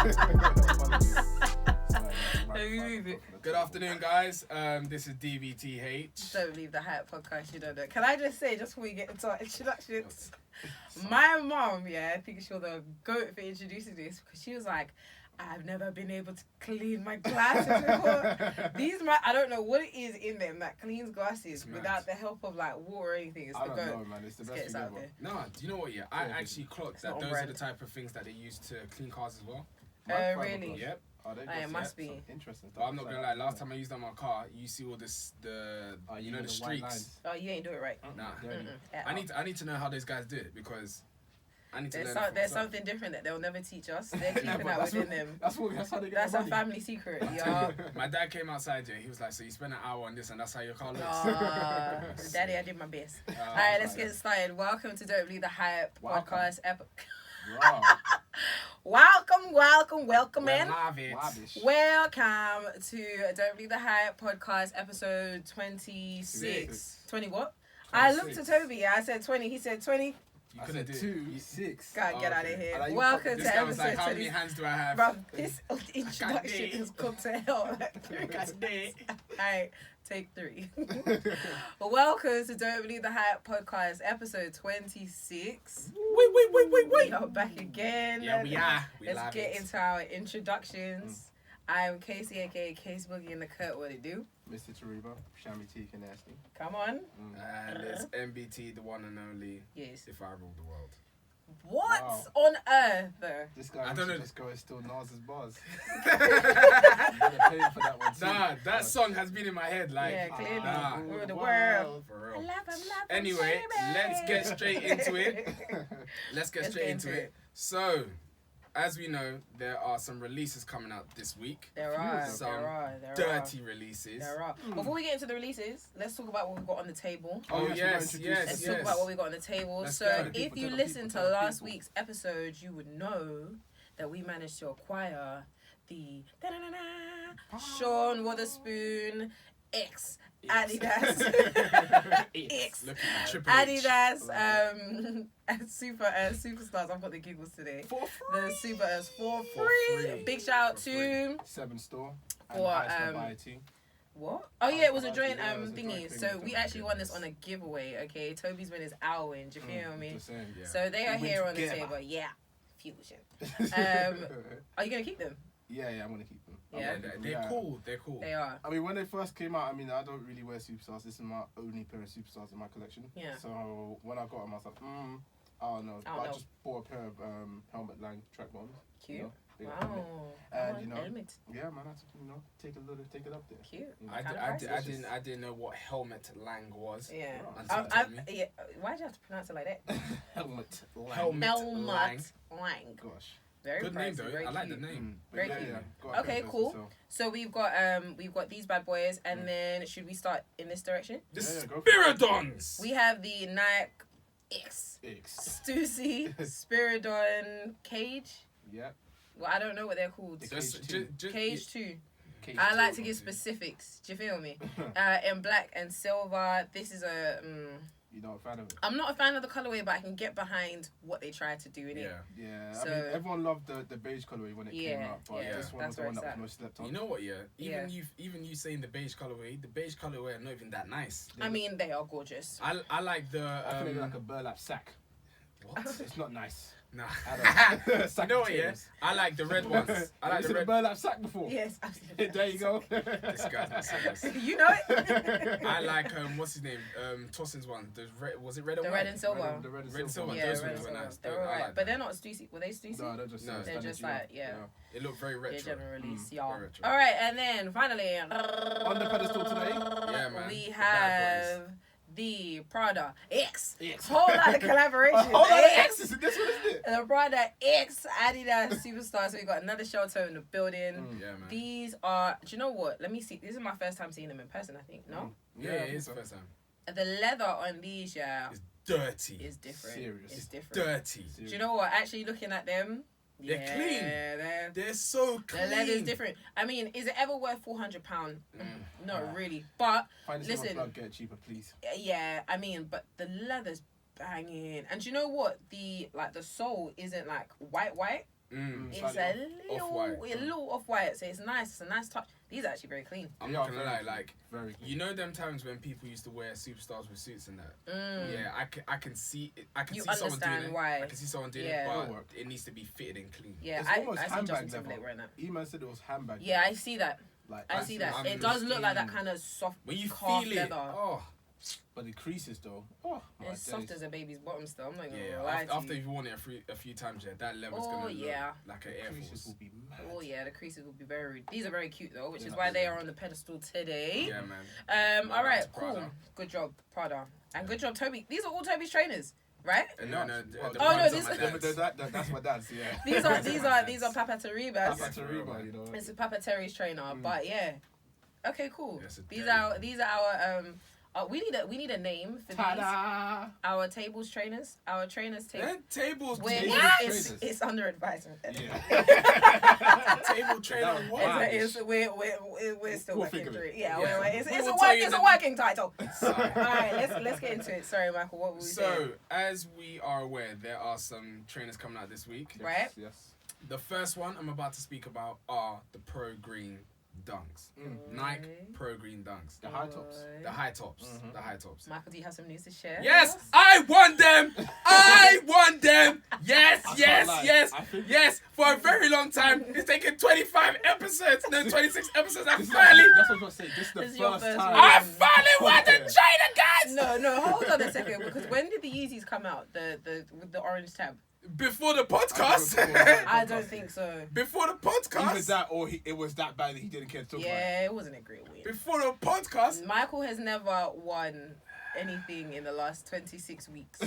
Good afternoon, guys. This is DBTH. Don't Leave the Hype podcast, you don't know. Can I just say, just before we get into our introductions, my mom, I think she's the goat for introducing this, because she was like, I've never been able to clean my glasses before. I don't know what it is in them that cleans glasses without the help of like water or anything. It's I the don't goat. know, man. It's the best thing ever. No, do you know what? Yeah, I actually clocked that those are the type of things that they use to clean cars as well. Really? Yep. It must be interesting stuff. But I'm not gonna lie. Last time I used that on my car, you see all this the streaks. Oh, you ain't do it right. Nah. I need to know how those guys do it, because I need to learn. There's something different that they'll never teach us. They're keeping that within them. That's how they get That's the a money. family secret, y'all. My dad came outside here. He was like, "So you spend an hour on this, and that's how your car looks." Daddy, I did my best. All right, let's get started. Welcome to Don't Leave the Hype podcast. Wow. Welcome in. Lavish. Welcome to Don't Leave the Hype podcast episode 26. 20 what? 26. I looked at Tobi. I said 20. He said 20. You couldn't do 26. God, get out of here. Like, welcome this to guy was episode like, how 20. many hands do I have? Bro, this introduction is gone to hell. Alright, take 3. Welcome to Don't Believe the Hype podcast episode 26. Wait. We are back again. Yeah, we are. Let's get into our introductions. I'm Kesi, aka Case Boogie in the cut. What it do? Mr. Tariba, Shammy T, Nasty. Come on. And it's MBT, the one and only. Yes. If I rule the world. What on earth? This guy I don't know. Just go and steal Nas's bars. Nah, that song has been in my head like. Clearly. Rule the world. For real. I love him, Anyway, let's get straight into it. So, as we know, there are some releases coming out this week. There are. Dirty releases. There are. Before we get into the releases, let's talk about what we've got on the table. Yes. Let's talk about what we got on the table. If you listened to last week's episode, you would know that we managed to acquire the Sean Wotherspoon X Adidas X Adidas superstars. I've got the giggles today. The superstars for free. Big shout out to 7 Store for what? Oh yeah, it was a joint thingy. So we actually won this on a giveaway. Okay, Tobi's win is our win. Do you feel me? So they are here on the table. Yeah, fusion. Are you gonna keep them? Yeah, I'm gonna keep them. Yeah, they're cool. They are. I mean, when they first came out, I don't really wear superstars. This is my only pair of superstars in my collection. Yeah. So when I got them, I was like, I don't know. I just bought a pair of Helmet Lang track bombs. Cute. Wow. And helmet. Yeah, man, I have to take it up there. Cute. I didn't know what Helmet Lang was. Yeah. Why'd you have to pronounce it like that? Helmet Lang. Gosh. Very good name though. I like the name. Very cute. Okay, cool. So we've got these bad boys, and then should we start in this direction? The Spiridons. We have the Nike X Stussy Spiridon Cage. Yeah. Well, I don't know what they're called. Cage 2. I like to give specifics. Do you feel me? In black and silver. This is a. You're not a fan of it? I'm not a fan of the colourway, but I can get behind what they tried to do in it. Yeah. So, I mean, everyone loved the beige colourway when it came out, but this one was the one that was most slept on. You know what? Even you saying the beige colourway are not even that nice. I mean, they are gorgeous. I like the. I feel like a burlap sack. What? It's not nice. Nah. You know what? Yeah. I like the red ones. I like the red burlap sack before. Yes, absolutely. There you go. This guy's not serious. You know it. I like what's his name? Tossin's one. Was it red and white? Red and silver. The red and silver. Yeah, those red ones were nice. They were alright, but they're not Stussy. Were they Stussy? No, they're just they're just like It looked very retro. Yeah, general release, y'all. All right, and then finally on the pedestal today, man. We have the Prada X. Whole lot of collaborations. Whole lot of X's in this one, isn't it? The Prada X Adidas Superstar. So we got another shelter in the building. Yeah, man. These are. Do you know what? Let me see. This is my first time seeing them in person. I think. No. Yeah, it is the first time. The leather on these, is dirty. It's different. Serious. It's different. Dirty. Do you know what? Actually, looking at them. They're clean. They're so clean. The leather's different. I mean, is it ever worth £400? Not really. But listen, get it cheaper, please. Yeah, I mean, but the leather's banging. And do you know what? The sole isn't like white. It's a little off-white, so it's nice. It's a nice touch. These are actually very clean. I'm not gonna lie, like, very clean. you know them times when people used to wear superstars with suits and that? Yeah, I can see it. I can see someone doing it. Why. I can see someone doing it, but it needs to be fitted and clean. Yeah, it's I almost see handbag Justin level. Timberlake wearing that. E-man said it was handbag. Yeah, I see that. Like, I see that. I'm It does look like that pristine. kind of soft, When you calf feel it, leather. oh. But the creases though, oh my It's soft days. as a baby's bottom still. I'm not even Yeah, gonna lie to after you. you've worn it a few times, yeah, that level's gonna look like an Air Creases Force. will be mad. Oh yeah, the creases will be very. These are very cute though, which They're is not why they bad. are on the pedestal today. Yeah, man. All right, That's cool. Prada. Good job, Prada, and good job, Toby. These are all Toby's trainers, right? No, Well, the oh, no, ones this- on my dad's. That's my dad's, yeah. These are Papa Teriba's. Papa Teriba, you know. It's a Papa Terry's trainer, but yeah. Okay, cool. Yes, it These is. are our we need a name for these. Ta-da! Our tables trainers. Our trainers tables. Tables, Tables trainers. It's under advisement. Yeah. table trainer. That was What? wild. We're still We'll working figure through it. it. Yeah, Yeah. it's We will a tell you it's a the- working title. Sorry. All right, let's get into it. Sorry, Michael. What were we saying? So, as we are aware, there are some trainers coming out this week. Right. Yes. The first one I'm about to speak about are the Pro Green Dunks. Nike Pro Green Dunks. The high tops. The high tops. The high tops. Michael, do you have some news to share? Yes, I won them. I won them. Yes, I yes, can't lie. yes, I think- yes. For a very long time, it's taken 25 episodes, no, 26 episodes. I That's finally, what I was gonna say. This is the This is your first first time. one. I finally won the Yeah. trainer, guys. No, hold on a second. Because when did the Yeezys come out? The with the orange tab. Before the podcast. I don't think so. Before the Either podcast. that or it was that bad that he didn't care to talk about it. Yeah, it wasn't a great win. Before the podcast. Michael has never won anything in the last 26 weeks.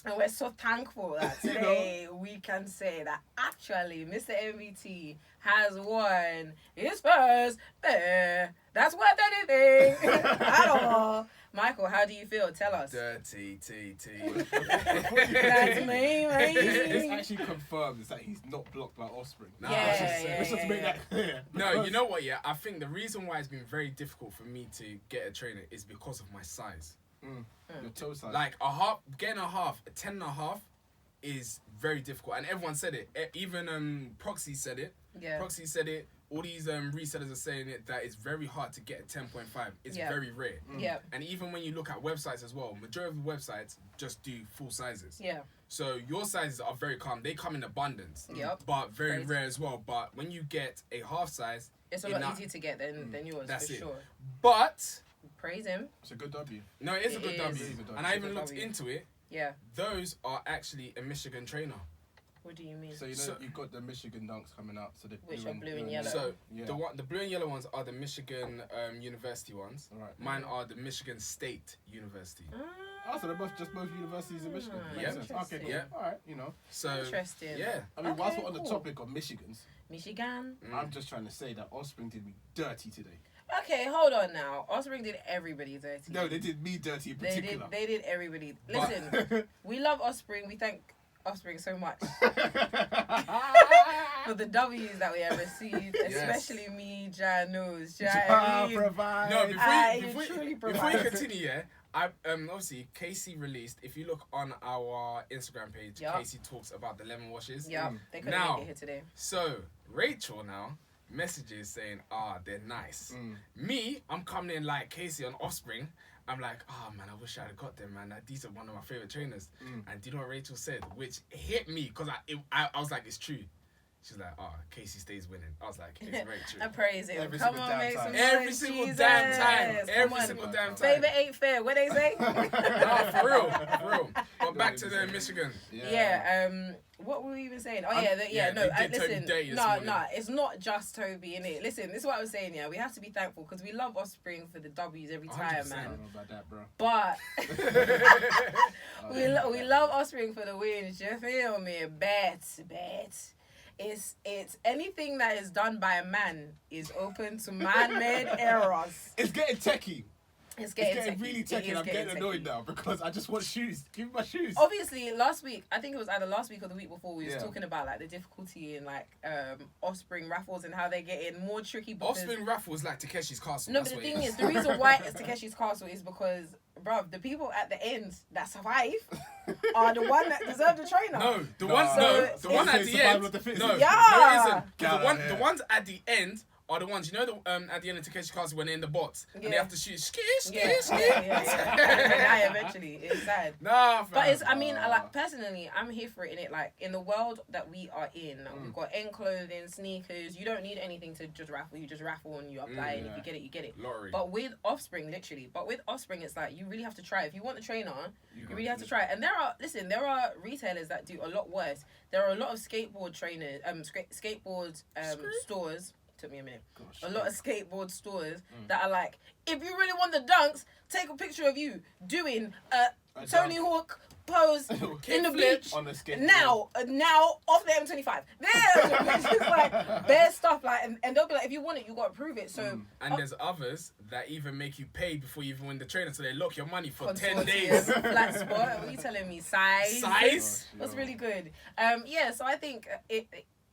And we're so thankful that today we can say that actually Mr. MVT has won his first. That's worth anything at all. Michael, how do you feel? Tell us. Dirty TT. That's me, mate. It's actually confirmed is that he's not blocked by Offspring. Nah, Yeah, let's just say- yeah, Let's just make that clear. No, you know what, yeah? I think the reason why it's been very difficult for me to get a trainer is because of my size. Your toe size. Like, getting a 10 and a half is very difficult. And everyone said it. Even Proxy said it. Yeah. Proxy said it. All these resellers are saying it, that it's very hard to get a 10.5. It's Yeah. very rare. Yeah. And even when you look at websites as well, majority of websites just do full sizes. Yeah. So your sizes are very calm. They come in abundance. Yep. But very Crazy. rare as well. But when you get a half size, It's a in lot that- easier to get than yours, That's for it. sure. But Praise him. It's a good W. no, it is a It good is. W. It is a good And W. I It's a even good looked W. into it. Yeah. Those are actually a Michigan trainer. What do you mean? So you know So- you've got the Michigan Dunks coming out. So the Which are blue and yellow. So yeah. the blue and yellow ones are the Michigan University ones. All right. Mine are the Michigan State University. Oh, so they're both universities in Michigan. Ah, Makes yeah. sense. Okay, cool. Yeah. All right, you know. So Interesting. yeah. I mean, whilst Okay, we're on the cool. topic of Michigans, Michigan. I'm just trying to say that Offspring did me dirty today. Okay, hold on now. Offspring did everybody dirty. No, they did me dirty in They particular. did everybody. Listen, we love Offspring. We thank Offspring so much for the W's that we have received, especially me, Jan knows. Ja Jan, provide. No, you before truly you provide. continue, yeah, obviously Kesi released. If you look on our Instagram page, Yup. Kesi talks about the lemon washes. Yeah, they couldn't Now- make it here today. So Rachel now messages saying, they're nice. Me, I'm coming in like Kesi on Offspring. I'm like, man, I wish I had got them, man. These are one of my favorite trainers. And do you know what Rachel said? Which hit me because I was like, it's true. She's like, Casey stays winning. I was like, it's very true. I praise him. Every Come single on, damn make time. some Every noise, single Jesus. damn time. Come Every on. single damn time. Favor ain't fair. What they say? Nah, for real. But back to the Michigan. Yeah. What were we even saying? Oh yeah, they did Toby listen. dirty this No, morning. it's not just Toby in it. Listen, this is what I was saying. Yeah, we have to be thankful because we love Offspring for the W's every time, 100%. I man. don't know about that, bro. But Oh, we love Offspring for the wins. You feel me? Bet. It's anything that is done by a man is open to man-made errors. It's getting techie. It's It's getting getting really techie. It techie. is I'm getting annoyed techie. now because I just want shoes. Give me my shoes. Obviously, last week, I think it was either last week or the week before, we was Yeah. talking about like the difficulty in like Offspring raffles and how they get in more tricky. Because... Offspring raffles like Takeshi's Castle. No, That's but the what it thing is, the reason why it's Takeshi's Castle is because, bruv, the people at the end that survive are the one that deserve the trainer. No, the one at the end. No, Yeah. the ones at the end are the ones, you know, at the end of Takeshi Castle when they're in the bots and they have to shoot Yeah, eventually. It's sad. Nah, fam. But it's, I mean, personally, I'm here for it in it. Like, in the world that we are in, we've got end clothing, sneakers. You don't need anything to just raffle. You just raffle and you apply, and if you get it, you get it. Lottery. But with Offspring, literally. It's like, you really have to try. If you want the trainer, you really have to try it. And there are retailers that do a lot worse. There are a lot of skateboard trainers, skateboard stores. Took me a minute. A lot of skateboard stores that are like, if you really want the dunks, take a picture of you doing a Tony Hawk pose in the beach on the skateboard. now off the M25. There's just like bare stuff like, and they'll be like, if you want it, you gotta prove it. So and there's others that even make you pay before you even win the trainer, so they lock your money for 10 days. Flat spot. What are you telling me? Size. That's really good. So I think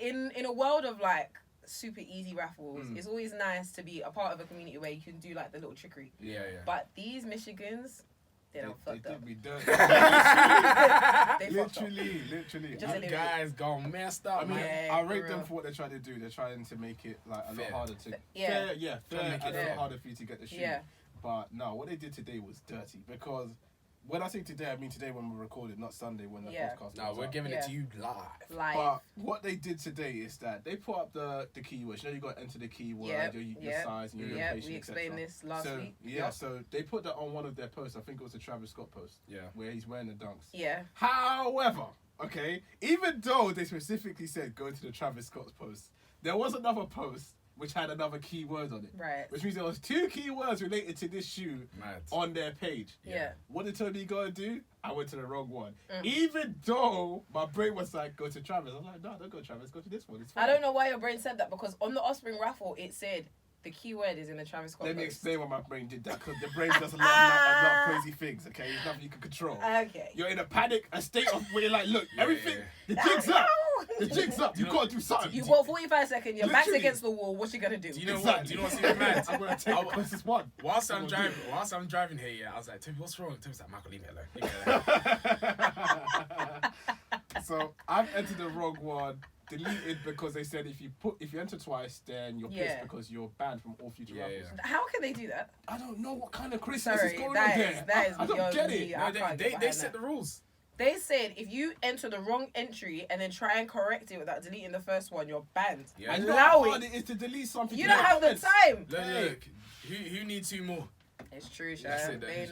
in a world of like super easy raffles, it's always nice to be a part of a community where you can do like the little trickery. Yeah. But these Michigans, they fucked up. Did me dirty. They literally. You guys gone messed up, I mean, man. I rate them for what they're trying to do. They're trying to make it like a lot harder to fair, and a lot harder for you to get the shoe. Yeah. But no, what they did today was dirty, because when I say today, I mean today when we recorded, not Sunday when the podcast. No, we're giving it to you live. But what they did today is that they put up the keywords. You know, you got to enter the keyword, your size, and your location. We explained this last week. So they put that on one of their posts. I think it was a Travis Scott post. Yeah. Where he's wearing the dunks. Yeah. However, okay, even though they specifically said go to the Travis Scott's post, there was another post which had another keyword on it. Right. Which means there was 2 keywords related to this shoe on their page. Yeah. What did Tobi go and do? I went to the wrong one. Even though my brain was like, go to Travis. I was like, no, don't go to Travis, go to this one. It's fine. I don't know why your brain said that, because on the Offspring raffle, it said the keyword is in the Travis Scott Let me post. explain why my brain did that, because the brain doesn't love crazy things, okay? It's nothing you can control. Okay. You're in a state of where you're like, look, everything, the jig's up. The jig's up. You got to do something. You got 45 seconds, your back's against the wall, what you gonna do? Do you know what? Do you know what's even mad? I'm going to take the closest one. Whilst I'm driving here, I was like, Tobi, what's wrong? Tobi's like, Michael, leave me alone. So I've entered the wrong one. Deleted because they said if you enter twice, then you're pissed because you're banned from all future raffles. How can they do that? I don't know what kind of Christmas is going on there. I don't get it. No, they set the rules. They said if you enter the wrong entry and then try and correct it without deleting the first one, you're banned. Yeah. And how hard it is to delete something. You don't have the time. Look, who needs 2 more? It's true, Sha. They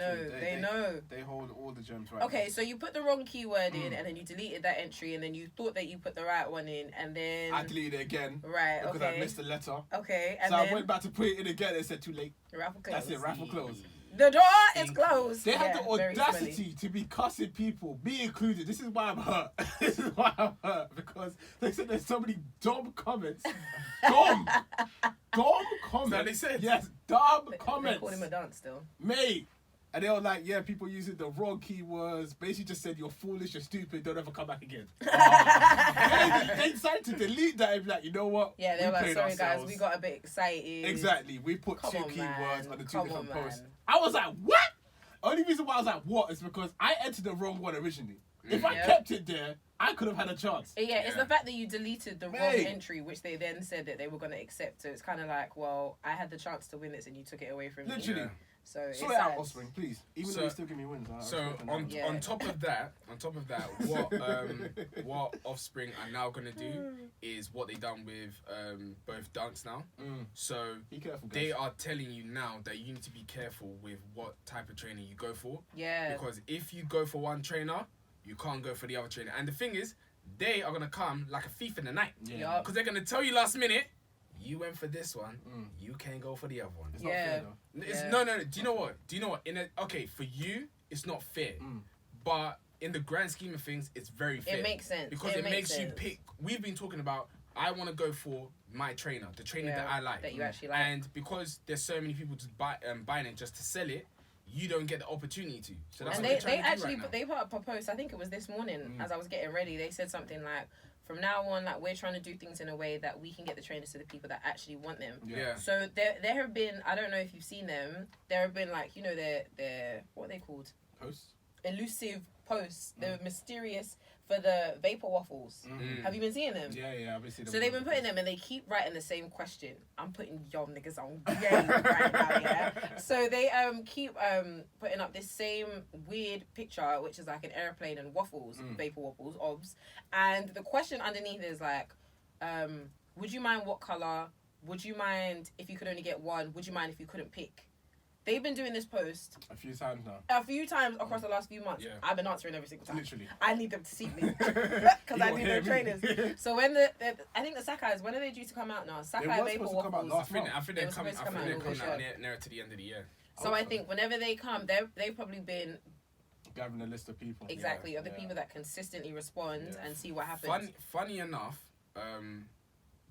know. They hold all the gems right now. So you put the wrong keyword in and then you deleted that entry and then you thought that you put the right one in and then... I deleted it again. Right, because I missed the letter. Okay, and so then... I went back to put it in again and said too late. Raffle closed. That's it, raffle closed. The door is closed. They had the audacity to be cussing people, me included. This is why I'm hurt. Because they said there's so many dumb comments. Dumb comments. That they said? Yes, dumb comments. They called him a dance still. Mate. And they were like, yeah, people using the wrong keywords. Basically just said, you're foolish, you're stupid, don't ever come back again. They decided to delete that and be like, you know what? Yeah, they were like, sorry guys, we got a bit excited. Exactly. We put 2 keywords on the 2 different posts. I was like, what? Only reason why I was like, what? Is because I entered the wrong one originally. If I kept it there, I could have had a chance. Yeah, it's the fact that you deleted the wrong entry, which they then said that they were going to accept. So it's kind of like, well, I had the chance to win this and you took it away from me. Literally. So it's sort it out, Offspring, please. Even though you still give me wins. On top of that, what Offspring are now gonna do is what they done with both dunks now. So be careful, guys. They are telling you now that you need to be careful with what type of trainer you go for. Yeah. Because if you go for one trainer, you can't go for the other trainer. And the thing is, they are gonna come like a thief in the night. Yeah. Because they're gonna tell you last minute, you went for this one, you can't go for the other one. It's not fair, though. No. Do you know what? Okay, for you, it's not fair. But in the grand scheme of things, it's very fair. It makes sense. Because it makes you pick. We've been talking about, I want to go for my trainer, the trainer that I like. That you actually like. And because there's so many people just buying it just to sell it, you don't get the opportunity to. So that's and what they actually right they put up a post, I think it was this morning, as I was getting ready, they said something like, from now on, like, we're trying to do things in a way that we can get the trainers to the people that actually want them. Yeah. So there have been, I don't know if you've seen them, there have been, like, you know, they're what are they called? Posts? Elusive posts. They were mysterious for the vapor waffles. Have you been seeing them? Yeah, I've been seeing them. So they've been putting them, and they keep writing the same question. I'm putting y'all niggas on game right now, yeah. So they keep putting up this same weird picture, which is like an airplane and waffles, vapor waffles, obs. And the question underneath is like, would you mind what color? Would you mind if you could only get one? Would you mind if you couldn't pick? They've been doing this post a few times now. A few times across the last few months. Yeah. I've been answering every single time. Literally. I need them to see me because I You need won't their hear me. trainers. So when the I think the Sakai's, when are they due to come out now? Sakai were vapor supposed to come out waffles. last month. I think They they're were coming. supposed to come I out think they're in coming August, out nearer to the end of the year. So I think whenever they come, they've probably been Gathering a list of people. exactly of the people that consistently respond and see what happens. Funny enough,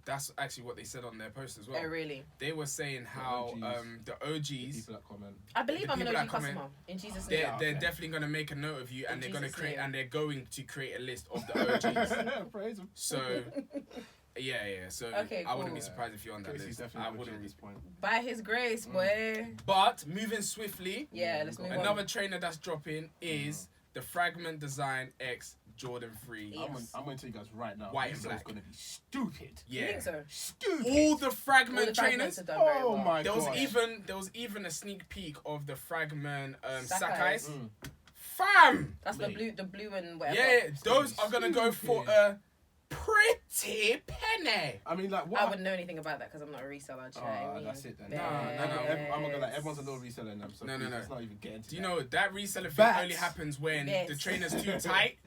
that's actually what they said on their post as well. Oh really? They were saying how the OGs, People that comment. I believe The I'm an people OG that comment, customer in Jesus' name. they're definitely gonna make a note of you, and In they're gonna Jesus' create name. and they're going to create a list of the OGs. Praise them. So yeah. So Okay, I wouldn't be cool. surprised if you're on that Casey's list. definitely I OG at wouldn't. this point. By His grace, boy. But moving swiftly, Yeah, let's move another on. trainer that's dropping is the Fragment Design X Jordan 3. Yeah. I'm going to tell you guys right now. White and this black. is going to be stupid. You Yeah. think so? Stupid. All the All Fragment the trainers. fragments have done very Oh well. my There was god. even a sneak peek of the Fragment Sakai's. Sakai's. Fam! That's Mate. the blue and whatever. Yeah, those gonna are be gonna go for stupid. a pretty penny. I mean, like, what? I wouldn't know anything about that because I'm not a reseller. Do you know what I mean? That's it then. No. I'm not gonna lie, everyone's a little reseller now. So No. let's not even get into Do you that. know that reseller thing Bats. only happens when Yes. the trainer's too tight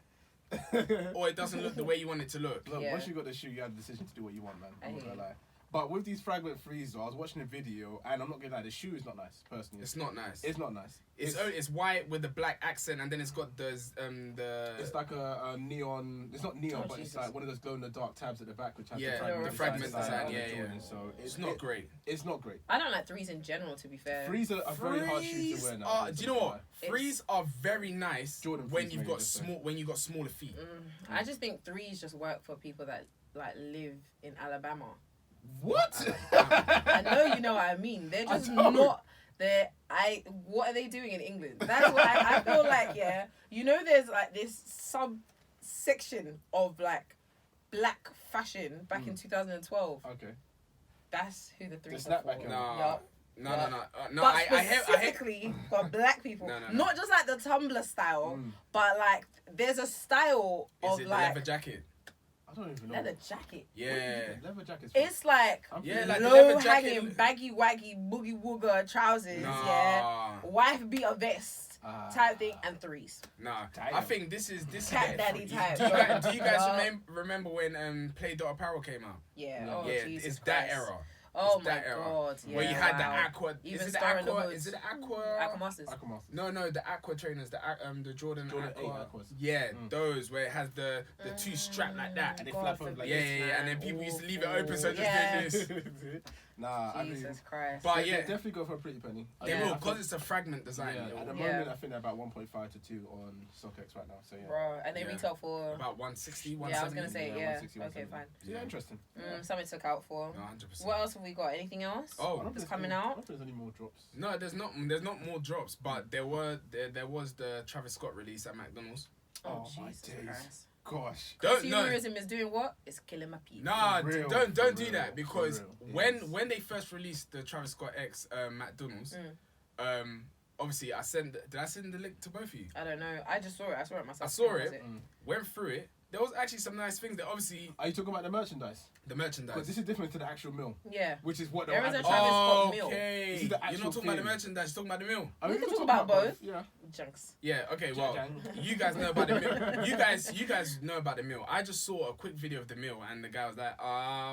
or it doesn't look the way you want it to look? Look, Yeah. once you got the shoe, you have the decision to do what you want, man. I I'm not hear gonna you. lie. But with these Fragment threes, though, I was watching a video, and I'm not gonna lie, the shoe is not nice, personally. It's not nice. It's not nice. It's white with the black accent, and then it's got the It's like a neon. It's not neon, Oh, but Jesus. it's like one of those glow in the dark tabs at the back, which has Yeah, the the fragment fragment design. design, on the yeah. Jordan, so it's not great. It's not great. I don't like threes in general, to be fair. Threes are a very hard shoe to wear now. Do you know what? Threes are very nice Jordan when threes, you've mate, got just small when you got smaller feet. I just think threes just work for people that like live in Alabama. What? I know you know what I mean. They're just not. What are they doing in England? That's what I feel like. Yeah, you know, there's like this subsection of like black fashion back in 2012. Okay. That's who the threes The are for. snapback era. Yup. No. But I hate. specifically for black people, No. not just like the Tumblr style, but like there's a style Is of it the like leather jacket? I don't even know. leather jacket. Yeah. Leather jackets. It's like Yeah, like the low leather jacket. hanging, baggy waggy, boogie wooger trousers, Nah. yeah, wife beater vest type thing, and threes. Nah. Damn. I think this is Cat it. daddy type. Do you guys Yeah. remember when Play Dot Apparel came out? Yeah. No. Oh, Yeah, Jesus it's that Christ. era. Oh It's my that era. God. Yeah, Where you had the wow. aqua. Even Is it the Star in the aqua? Hoods. Is it the aqua? Aquamasters. Aquamasters. No, the aqua trainers, the Jordan Jordan aqua. 8 Aquas. Yeah, those where it has the two strap like that. And they God flap over like Yeah, this. and then people used to leave it open, so it just Yeah. did this. Nah, I mean, Jesus Christ. But they yeah, definitely go for a pretty penny. they Yeah. will because it's a fragment design. Yeah, it at the will. moment, Yeah. I think they're about 1.5 to 2 on StockX right now. So yeah. Bro, and they Yeah. retail for. About 160, Yeah, I was 170. gonna say Yeah, yeah. 160, Okay, 170. fine. So yeah, interesting. Something to look out for. No, 100%. What else have we got? Anything else? I Oh, don't think It's there's coming any- out? I don't think there's any more drops. no, there's not more drops, but there was the Travis Scott release at McDonald's. Oh, Oh, my Jesus days. Christ. Gosh. Consumerism is doing what? It's killing my people. Nah, For real, don't for do real, that for because real. Yes. when they first released the Travis Scott X McDonald's, Mm. obviously did I send the link to both of you? I don't know. I just saw it. I saw it myself. I saw What was it. Went through it. There was actually some nice things. That obviously Are you talking about the merchandise? the Because merchandise. this is different to the actual meal, Yeah. which is what There they're is a advertising. Travis Scott meal. Okay, This is the you're not actual talking about the thing. merchandise. You're talking about the meal. I mean, We can can talk about both. Yeah. Junks. Yeah. Okay. Well, Jang. you guys know about the meal. You guys know about the meal. I just saw a quick video of the meal, and the guy was like,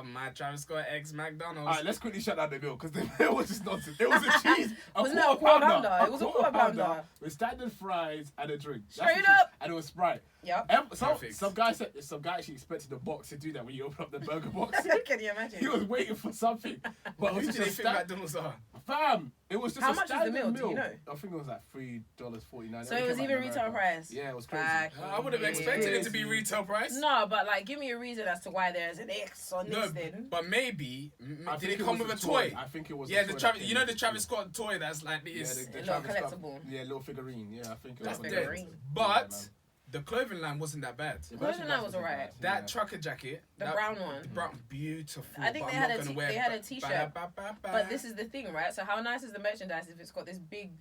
my Travis Scott X McDonald's." Alright, let's quickly shut down the meal because the meal was just nonsense. It was a cheese, Wasn't it a quarter pounder? It was a quarter pounder. with standard fries and a drink. That's Straight what it is. up. And it was Sprite. Yep. Perfect. Some guy actually expected the box to do that when you open up the burger box. Can you imagine? He was waiting for something, but it Who was do they just think McDonald's are? fam. It was just How a much is the standard meal? Do you know? I think it was like $3.49. So it was even retail price. Yeah, it was crazy. I would have expected it to be retail price. No, but like, give me a reason as to why there's an X on No, this thing. but maybe I did think it come was with a toy? I think it was. Yeah, a the toy Travis. that You know came the with Travis it. Scott toy that's like Yeah, this. the A little Travis Scott- collectible. Yeah, little figurine. Yeah, I think it That's was. dead. figurine. But the clothing line wasn't that bad. The clothing line was alright. That trucker jacket, The that, brown one. the brown, beautiful. I think but they I'm had not a gonna wear they had a t-shirt. But But this is the thing, right? So how nice is the merchandise if it's got this big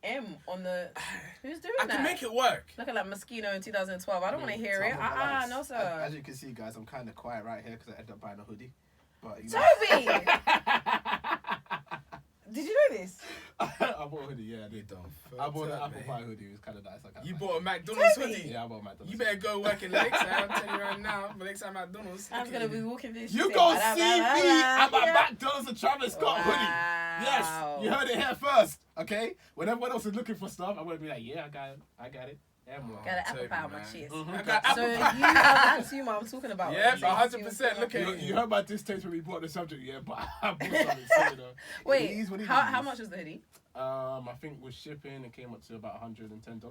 M on the... Who's doing I that? can make it work. Looking like Moschino in 2012. I don't want to hear it. No, sir. As you can see, guys, I'm kind of quiet right here because I ended up buying a hoodie. But you know. Tobi! Did you know this? I bought a hoodie, yeah, I did. I bought an Up, apple mate. pie hoodie. It was kind of nice. You bought a McDonald's Tobi! hoodie. Yeah, I bought a McDonald's. You better go work in Lakeside. I'm telling you right now. Lakeside McDonald's. I'm going to be walking this You shit. gon' see me at my Yeah. McDonald's and Travis Scott hoodie. Yes, you heard it here first, okay? When everyone else is looking for stuff, I'm going to be like, yeah, I got it. Got an apple pie on my chest. I got apple So pie. you have to I'm talking about. Yes, Like, 100%. Look at You heard my distaste when we brought the subject, yeah, but I bought something, so, you know. Wait, It is what it how is. much was the hoodie? I think with shipping, it came up to about $110.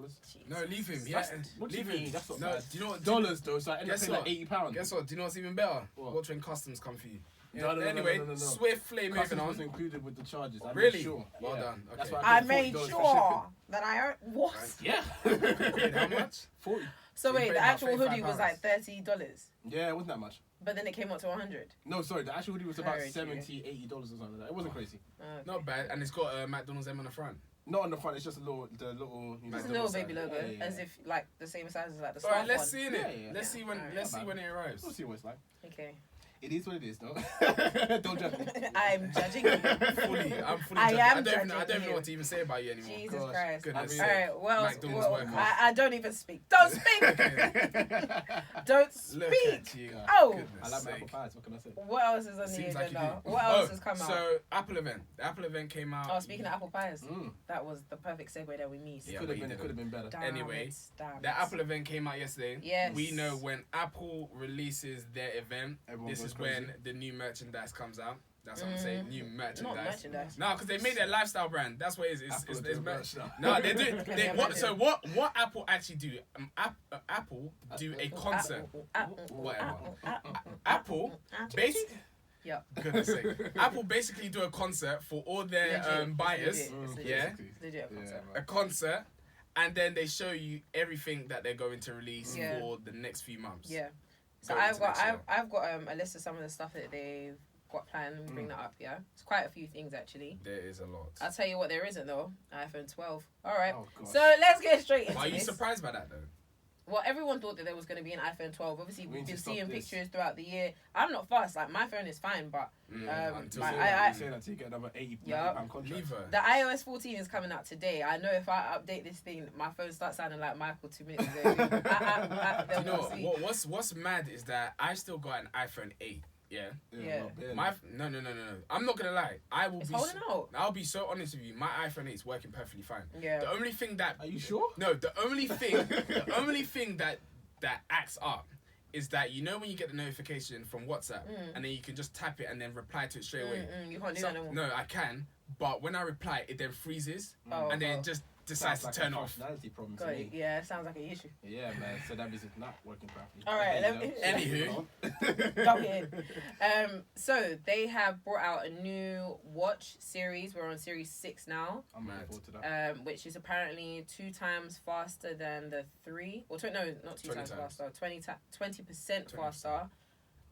No, leave him. Yeah, What do you leave mean? him. That's not No, bad. do you know what? Dollars though, so I ended up Guess paying like what? £80. Guess what? Do you know what's even better? What? Watch when customs come for you. No, no, Anyway, no. swiftly moving Customs on. was included with the charges. I Really? made sure. Well Yeah. done. Okay. That's why I paid made $40 for sure that I earned what? shipping. Paid Yeah. how much? 40. So You wait, paid the about actual hoodie was £35. like $30, Yeah, it wasn't that much. but then it came up to 100. No, sorry, the actual hoodie was about Very true. $70, $80 or something like that. It wasn't crazy. Okay. Not bad, and it's got a McDonald's M on the front. Not on the front, it's just the little, Just a little McDonald's baby side. logo, Yeah. as if like the same size as like the All Star right, let's one. see it. Yeah. Let's see when. Alright. Let's see when it arrives. We'll see what it's like. Okay. It is what it is, though. Don't judge me. I'm judging you. Fully, I'm fully. I judging. am I don't judging know you. what to even say about you anymore. Jesus Gosh, Christ. goodness All sake. right, well, McDonald's workers. I don't even speak. Don't speak. Don't Look speak. at you. Oh. Goodness I like my sake. apple pies, what can I say? What else is on the Seems like you agenda? do. What else has come out? So Apple event. The Apple event came out. Oh, speaking of apple pies, Mm. that was the perfect segue that we missed. Yeah, Could but have you been better. Damn Anyway, it, damn The it. Apple event came out yesterday. Yes. We know when Apple releases their event, Everyone this goes is crazy. when the new merchandise comes out. That's what I'm saying. New merchandise. Not merchandise. No, because they made their lifestyle brand. That's what it is. It's Apple do merch. merch now. No, they do. They, Yeah, what, they so do. what Apple actually do? Apple do a concert. Whatever. Apple basically. Yeah. Goodness sake. Apple basically do a concert for all their Legit. buyers. It's legit. Yeah. Legit concept. A concert, and then they show you everything that they're going to release Yeah. for the next few months. Yeah. So Going I've into got next year. I've got a list of some of the stuff that they've got planned. Let me bring that up. Yeah. It's quite a few things actually. There is a lot. I'll tell you what there isn't though. iPhone 12. All right. Oh, gosh. So let's get straight into Why are you this. surprised by that though? Well, everyone thought that there was going to be an iPhone 12. Obviously, We we've need been to stop seeing this. pictures throughout the year. I'm not fast. Like, my phone is fine, but Until my- Say you- that, you say that till you get another £80 Yeah. contract. Leave her. the iOS 14 is coming out today. I know if I update this thing, my phone starts sounding like Michael 2 minutes ago. Do Then you know we'll see. what's mad is that I still got an iPhone 8. Yeah. Yeah. not barely. No. I'm not gonna lie. I will It's be. holding out. I'll be so honest with you. My iPhone 8 is working perfectly fine. Yeah. The only thing that Are you sure? No, the only thing that acts up is that you know when you get the notification from WhatsApp and then you can just tap it and then reply to it straight away. You can't do So- that anymore. no, I can, but when I reply, it then freezes Oh, and then oh. it just decides Sounds to like turn a off. functionality problem to Got me. it. Yeah, it sounds like an issue. Yeah, man. So that means it's not working properly. All right, Okay, let you me- know. Go ahead. So they have brought out a new watch series. We're on series 6 now. I'm looking Mad. forward to that. Which is apparently 2 times faster than the 3. Or no, not 2 20 times times. faster. 20% 20%. faster.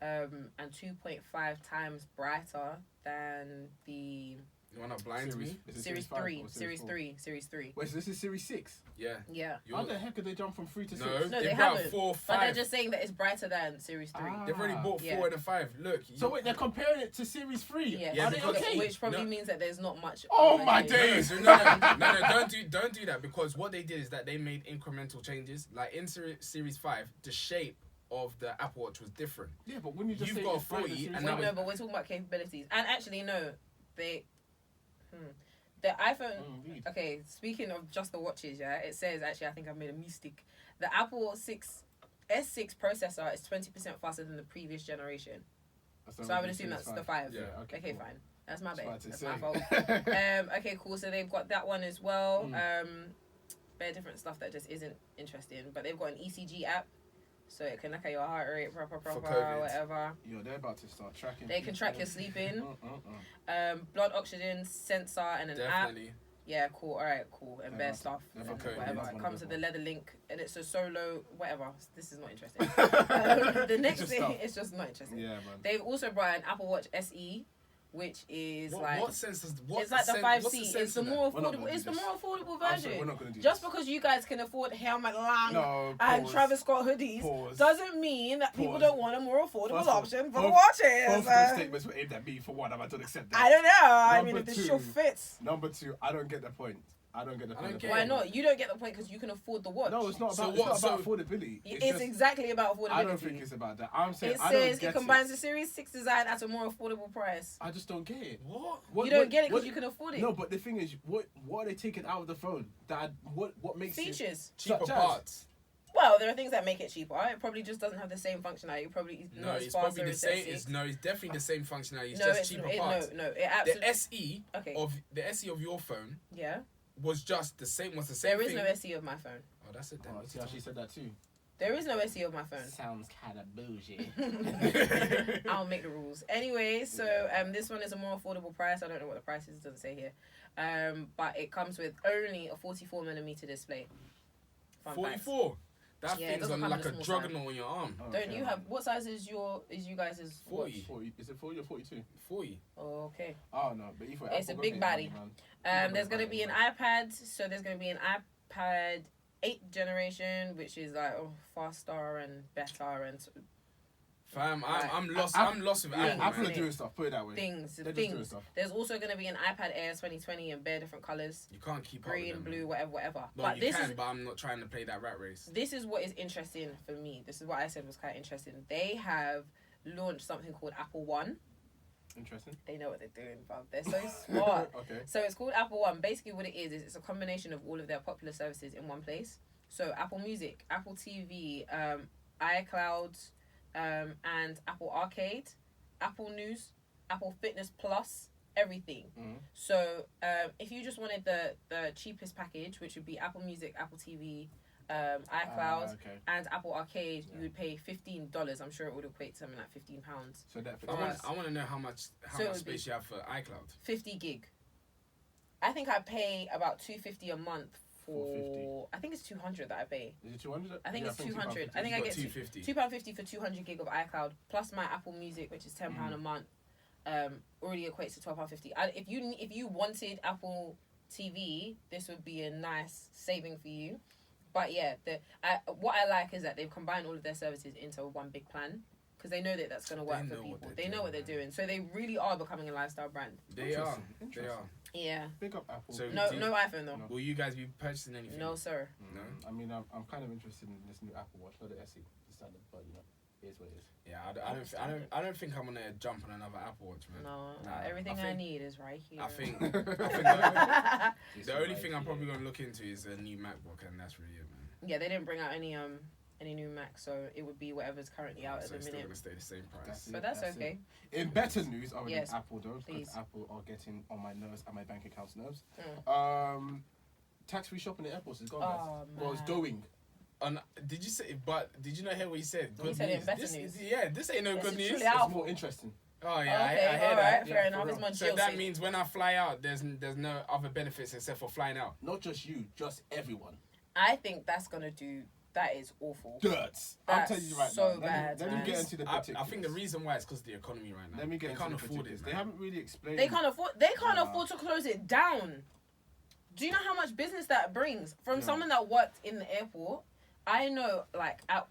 And 2.5 times brighter than the You wanna blind me? Is it series 5 3. or Series four? 3. Series 3. Wait, so this is series 6? Yeah. Yeah. How the heck did they jump from 3 to 6? No, No, they they brought haven't. 4, But they're 5. just saying that it's brighter than series 3. Ah. They've already bought 4 Yeah. and a 5. Look. So wait, they're comparing it to series 3? Yeah, Yeah, Are they because- okay? which probably No. means that there's not much. Oh other my changes. days. No, don't do that because what they did is that they made incremental changes. Like in series 5, the shape of the Apple Watch was different. Yeah, but when you just You've say got it's brighter than 40 series and Wait, now one- no, but we're talking about capabilities. And actually, no, they. The iPhone. Indeed. Okay, speaking of just the watches, yeah, it says actually I think I've made a mistake. The Apple S6 processor is 20% faster than the previous generation. That's So I would assume that's the 5. Yeah, Okay, cool. fine. That's my That's bad. what I That's had my to fault. say. Okay, cool. So they've got that one as well. Mm. Bare different stuff that just isn't interesting. But they've got an ECG app, so it can look at your heart rate, COVID. whatever. Yo, they're about to start tracking. They can track your people. sleeping. Blood oxygen sensor and an app. Definitely. Yeah, cool. All right, cool. And bare stuff, never and could. whatever. Never It comes with the leather link, and it's a solo. Whatever. This is not interesting. The next Just thing, stuff. it's just not interesting. Yeah, man. They've also brought an Apple Watch SE, which is What sense does what? it's like the what's 5C. sense It's the in that? more We're not gonna affordable. do It's the this. more affordable I'm version. sorry, we're not gonna do Just this. because you guys can afford Helmet Lang No, and pause. Travis Scott hoodies Pause. doesn't mean that people Pause. don't want a more affordable First of all, option for both- watches. Both of those statements were aimed at me for one. I don't accept that. I don't know. I mean, Number if the shoe two. fits. Number 2, I don't get the point. I don't get the I point. don't get Why it. not? You don't get the point because you can afford the watch. No, it's not So about. what- It's not about so- affordability. It's just, exactly about affordability. I don't think it's about that. I'm saying It I don't says get it combines the Series 6 design at a more affordable price. I just don't get it. What? You don't get it because you can afford it. No, but the thing is, what are they taking out of the phone? That what makes it Features. Cheaper Such as- parts. Well, there are things that make it cheaper. It probably just doesn't have the same functionality. It probably is No, not as it's fast probably or the as same. sexy. It's definitely the same functionality. It's No, just it's cheaper it, parts. no, it The absolutely. SE Okay. of the SE of your phone Yeah. was just the same. Was the same There is thing. no SE of my phone. Oh, that's it then. Oh, see how she said that too. There is no SE of my phone. Sounds kind of bougie. I'll make the rules. Anyway, so this one is a more affordable price. I don't know what the price is. It doesn't say here. But it comes with only a 44mm display. Fun facts. 44. That Yeah, it thing's doesn't on come like in a the small size. juggernaut on your arm. Don't you have what size is you guys' 40. 40? Is it 40 or 42? 40. Oh, okay. Oh no, but if It's a Apple big got body. it, man. There's gonna be an iPad. So there's gonna be an iPad 8th generation, which is like faster and better and Fam, Right. I'm lost. I- I'm lost with Yeah, Apple, Apple man. are doing stuff. Put it that way. things. They're just doing Things. stuff. There's also gonna be an iPad Air 2020 in bare different colors, You can't keep up green, with them, blue, man. whatever. No, But you this can, is but I'm not trying to play that rat race. this is what is interesting for me. This is what I said was quite interesting. They have launched something called Apple One. Interesting. They know what they're doing, bruv. They're so smart. Okay. So it's called Apple One. Basically what it is it's a combination of all of their popular services in one place. So Apple Music, Apple TV, iCloud, and Apple Arcade, Apple News, Apple Fitness Plus, everything. Mhm. So if you just wanted the cheapest package, which would be Apple Music, Apple TV, iCloud, Okay. and Apple Arcade, Yeah. you would pay $15. I'm sure it would equate to something like £15. So that For I us. want to know how much So it would space you have for iCloud. 50 gig. I think I pay about $250 a month for. 450. I think it's 200 that I pay. Is it 200? I think it's 200. £250. I think I You've get got 250. £2.50 for 200 gig of iCloud plus my Apple Music, which is £10 a month. Already equates to £12.50. If you wanted Apple TV, this would be a nice saving for you. But yeah, what I like is that they've combined all of their services into one big plan because they know that that's going to work They for know what people. they're They know what they're doing, doing, so they really are becoming a lifestyle brand. They are. Interesting. They are. Yeah. Big up Apple. So- No, Do you- no iPhone though. No. Will you guys be purchasing anything? No, sir. No? I mean, I'm kind of interested in this new Apple Watch, not the SE, the standard, but you know, it is what it is. Yeah, I don't think I'm gonna jump on another Apple Watch, man. No, Nah, everything I I think- need is right here. I think This the is only right thing I'm probably here. gonna look into is a new MacBook, and that's really it, man. Yeah, they didn't bring out any new Mac, so it would be whatever's currently out So at the it's still minute. gonna stay the same price. That's it. But that's That's okay. In better news, other Yes, than Apple though, please. because Apple are getting on my nerves and my bank account's nerves. Mm. Tax-free shopping at airports is gone, Oh, guys. Well, it's man. going. Did you say? But did you not hear what he said? He Good said it in news. better This news. this ain't no This good is news. truly It's Apple. more interesting. Oh yeah, Okay, I hear alright, that. fair Yeah, enough. for It's real. my So that GLC. means when I fly out, there's no other benefits except for flying out. Not just you, just everyone. I think that's gonna do. That is awful. Dirt. I'm That's telling you right so now. bad, Let me man. get into the I particulars. think the reason why is because of the economy right now. Let me get they into can't the afford particulars. it. They Man. haven't really explained. They can't afford. They can't Nah. afford to close it down. Do you know how much business that brings from No. someone that worked in the airport? I know, like, out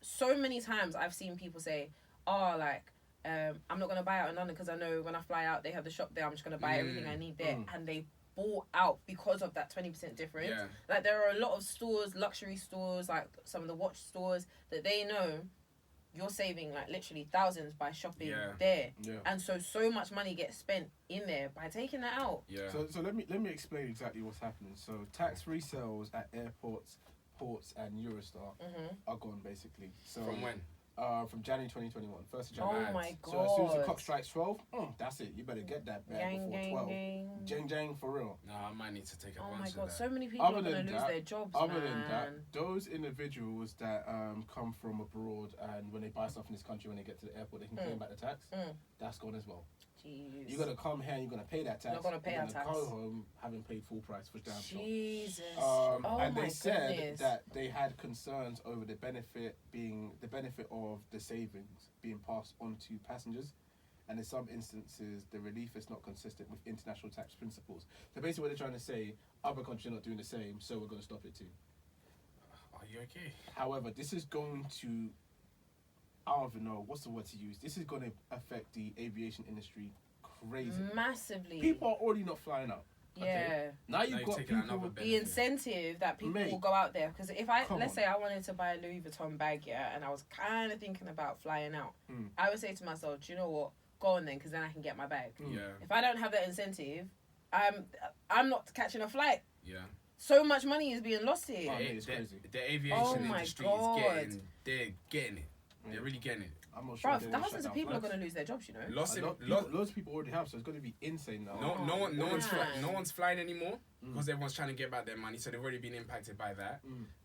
so many times I've seen people say, "Oh, like, I'm not gonna buy out in London because I know when I fly out they have the shop there. I'm just gonna buy everything I need there," and they bought out because of that 20% difference. Yeah. Like, there are a lot of stores, luxury stores, like some of the watch stores that they know you're saving like literally thousands by shopping Yeah. there. Yeah. And so much money gets spent in there by taking that out. Yeah. So let me explain exactly what's happening. So tax-free sales at airports, ports, and Eurostar are gone basically. So From when? From January 2021, 1st of Oh January. my god. So as soon as the clock strikes 12, that's it. You better get that bag Gang, before gang, 12. gang. Jang jang for real. Nah, I might need to take Oh my advantage god, of that. so many people Other are going than to lose that- their jobs, Other man. than that, those individuals that come from abroad and when they buy stuff in this country, when they get to the airport, they can claim back the tax. That's gone as well. Jeez. You're gonna come here and you're gonna pay that tax. You're gonna pay you're that tax. Go home having paid full price for damn sure. Jesus. And my they said goodness. that they had concerns over the benefit of the savings being passed on to passengers, and in some instances the relief is not consistent with international tax principles. So basically, what they're trying to say, other countries are not doing the same, so we're going to stop it too. Are you okay? However, this is going to, I don't even know what's the word to use. This is going to affect the aviation industry crazy. Massively. People are already not flying out. Yeah. Okay? Now Now you've you've got taken people. another The incentive that people Mate. will go out there, because if I Come let's on. say I wanted to buy a Louis Vuitton bag, yeah, and I was kind of thinking about flying out, I would say to myself, do you know what, go on then, because then I can get my bag. Yeah. If I don't have that incentive, I'm not catching a flight. Yeah. So much money is being lost here. Oh, it's crazy. The aviation Oh my industry God. they're getting it. They're really getting it. I'm not sure. Bro, if they will thousands shut of down people are flights. going to lose their jobs, you know. Loads of people already have, so it's going to be insane now. No one's flying anymore Mm. because everyone's trying to get back their money, so they've already been impacted by that.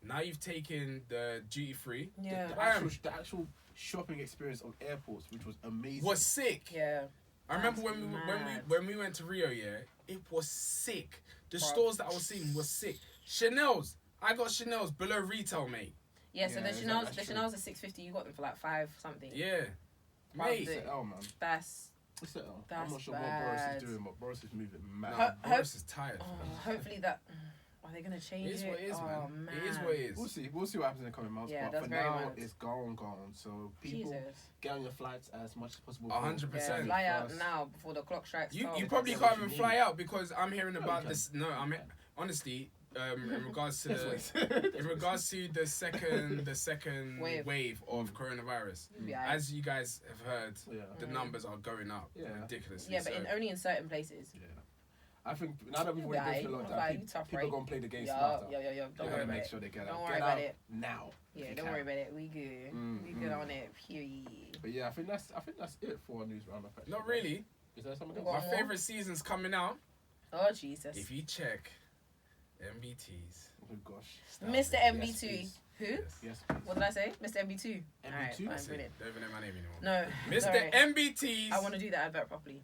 Now you've taken the duty free. Yeah. The actual shopping experience of airports, which was amazing. Was sick. Yeah. I remember That's mad. when we went to Rio, yeah, it was sick. The Bruv. stores that I was seeing was sick. Chanel's, I got Chanel's below retail, mate. Yeah, so Yeah, the that's true. Chanel's are $650. You got them for like $5 something. Yeah, Wow, mate. It's an L, man. That's It's an L. I'm That's not sure what Boris bad. is doing, but Boris is moving mad. Nah, Boris is tired. hopefully that. Are they gonna change It is what it is, Oh, man. It is what it is. We'll see. We'll see what happens in the coming months. Yeah, but that's for very now, mad. it's gone. So people Jesus. get on your flights as much as possible. 100%. Yeah, fly out First. now before the clock strikes. You 12. probably That's can't what even you fly need. out because I'm hearing No, about you this. No, I mean honestly, in regards to There's the ways. in regards to the second Wave. wave of coronavirus. Yeah. As you guys have heard, Yeah. the numbers are going up Yeah. ridiculously. Yeah, but so, only in certain places. Yeah. I think now that we've already Right. been through a lot of Right, that, tough, people right? are going to play the game Yo, smarter. yo. They're Don't worry going to about make it. sure they get Don't out. worry Get about out it. now. Yeah, if you don't can. worry about it. We good. We good on it. Period. But yeah, I think that's it for our news roundup. actually. not really. Is there something We else? got My more? favorite season's coming out. Oh Jesus. If you check MBTs. Oh gosh. Mr. Yes, MB2. please. Who? Yes. Yes, please. What did I say? Mr. MB2. MB2? Alright, fine, That's it. brilliant. Don't even know my name anymore. No. Mr. sorry. MBTs. I want to do that advert properly.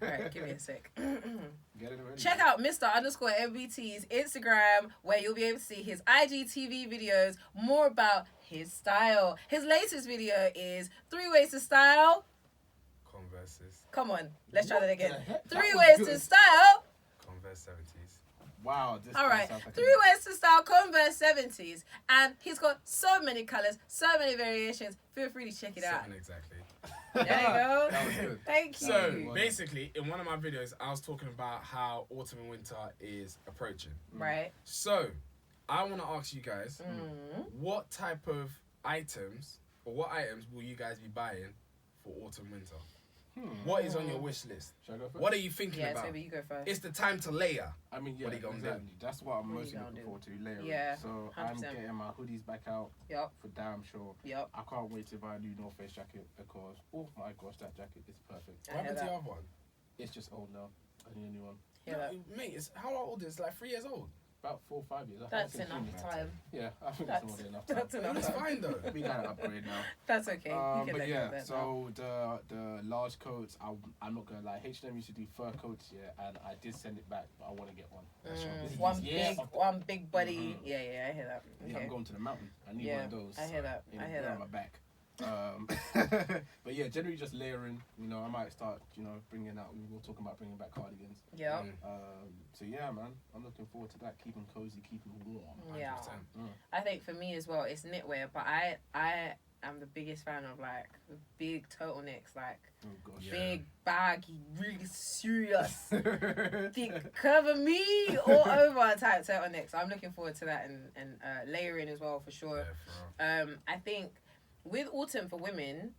Alright, give me a sec. Get it ready. Check out Mr._MBT's Instagram, where you'll be able to see his IGTV videos, more about his style. His latest video is 3 Ways to Style. Converses. Come on, let's try What that again. the heck? 3 That was Ways to good. Style. Converse 70s. Wow. This All guy right, sounds like 3 a- Ways to Style Converse 70s. And he's got so many colors, so many variations. Feel free to check it out. 7 exactly. There you go. That was good. Thank you. So Wow. basically, in one of my videos, I was talking about how autumn and winter is approaching. Right. So I want to ask you guys, Mm. what type of items or what items will you guys be buying for autumn winter? What is on your wish list? Should I go first? What are you thinking Yeah, about? Toby, you go first. It's the time to layer. I mean, yeah, What are you gonna do? exactly. That's what I'm What are mostly you gonna looking do? forward to, layering. Yeah, So I'm 100%. getting my hoodies back out Yup, for damn sure. yup. I can't wait to buy a new North Face jacket because, oh my gosh, that jacket is perfect. I What hear happened to that. the other one? It's just old now. I need a new one. Hear that. Mate, how old is it? It's like 3 years old. About 4 or 5 years. I That's think it's enough soon. time. Yeah, I think That's, that's more than enough time. that's enough That's time. fine though. We gotta upgrade now. That's okay. You can But let go yeah, of that now. so the large coats, I'm not gonna lie. H&M used to do fur coats, yeah, and I did send it back, but I want to get one. That's what this is. One big buddy. Mhm. Yeah, I hear that. Yeah, Okay. I'm going to the mountain. I need Yeah, one of those. I hear that. In I the hear burn that. on my back. But yeah, generally just layering. You know, I might start, bringing out. We were talking about bringing back cardigans. Yeah. So yeah, man, I'm looking forward to that. Keeping cozy, keeping warm. Yeah. 100%. I think for me as well, it's knitwear, but I am the biggest fan of like big turtlenecks, like Oh gosh. Yeah. big baggy, really serious, thick, cover me all over type turtlenecks. So I'm looking forward to that and layering as well for sure. Yeah, for real. I think with autumn for women,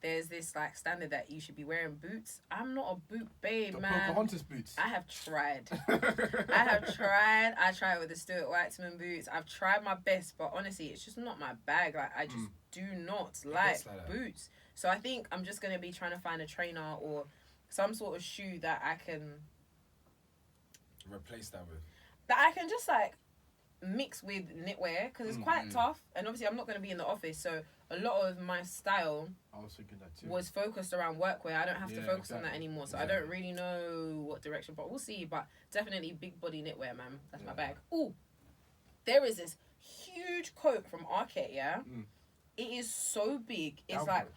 there's this like standard that you should be wearing boots. I'm not a boot babe, The man. Pocahontas boots. I have tried. I tried with the Stuart Weitzman boots. I've tried my best, but honestly, it's just not my bag. Like I just do not like gets like that. boots. So I think I'm just gonna be trying to find a trainer or some sort of shoe that I can Replace that with. just like mix with knitwear because it's quite tough. And obviously, I'm not gonna be in the office, so a lot of my style I was thinking that too. was focused around workwear. I don't have to Yeah, focus on that exactly. anymore, so Yeah. I don't really know what direction, but we'll see. But definitely big body knitwear, man. That's my Yeah. bag. Ooh, there is this huge coat from Arcade, yeah? Mm. It is so big. It's Down like,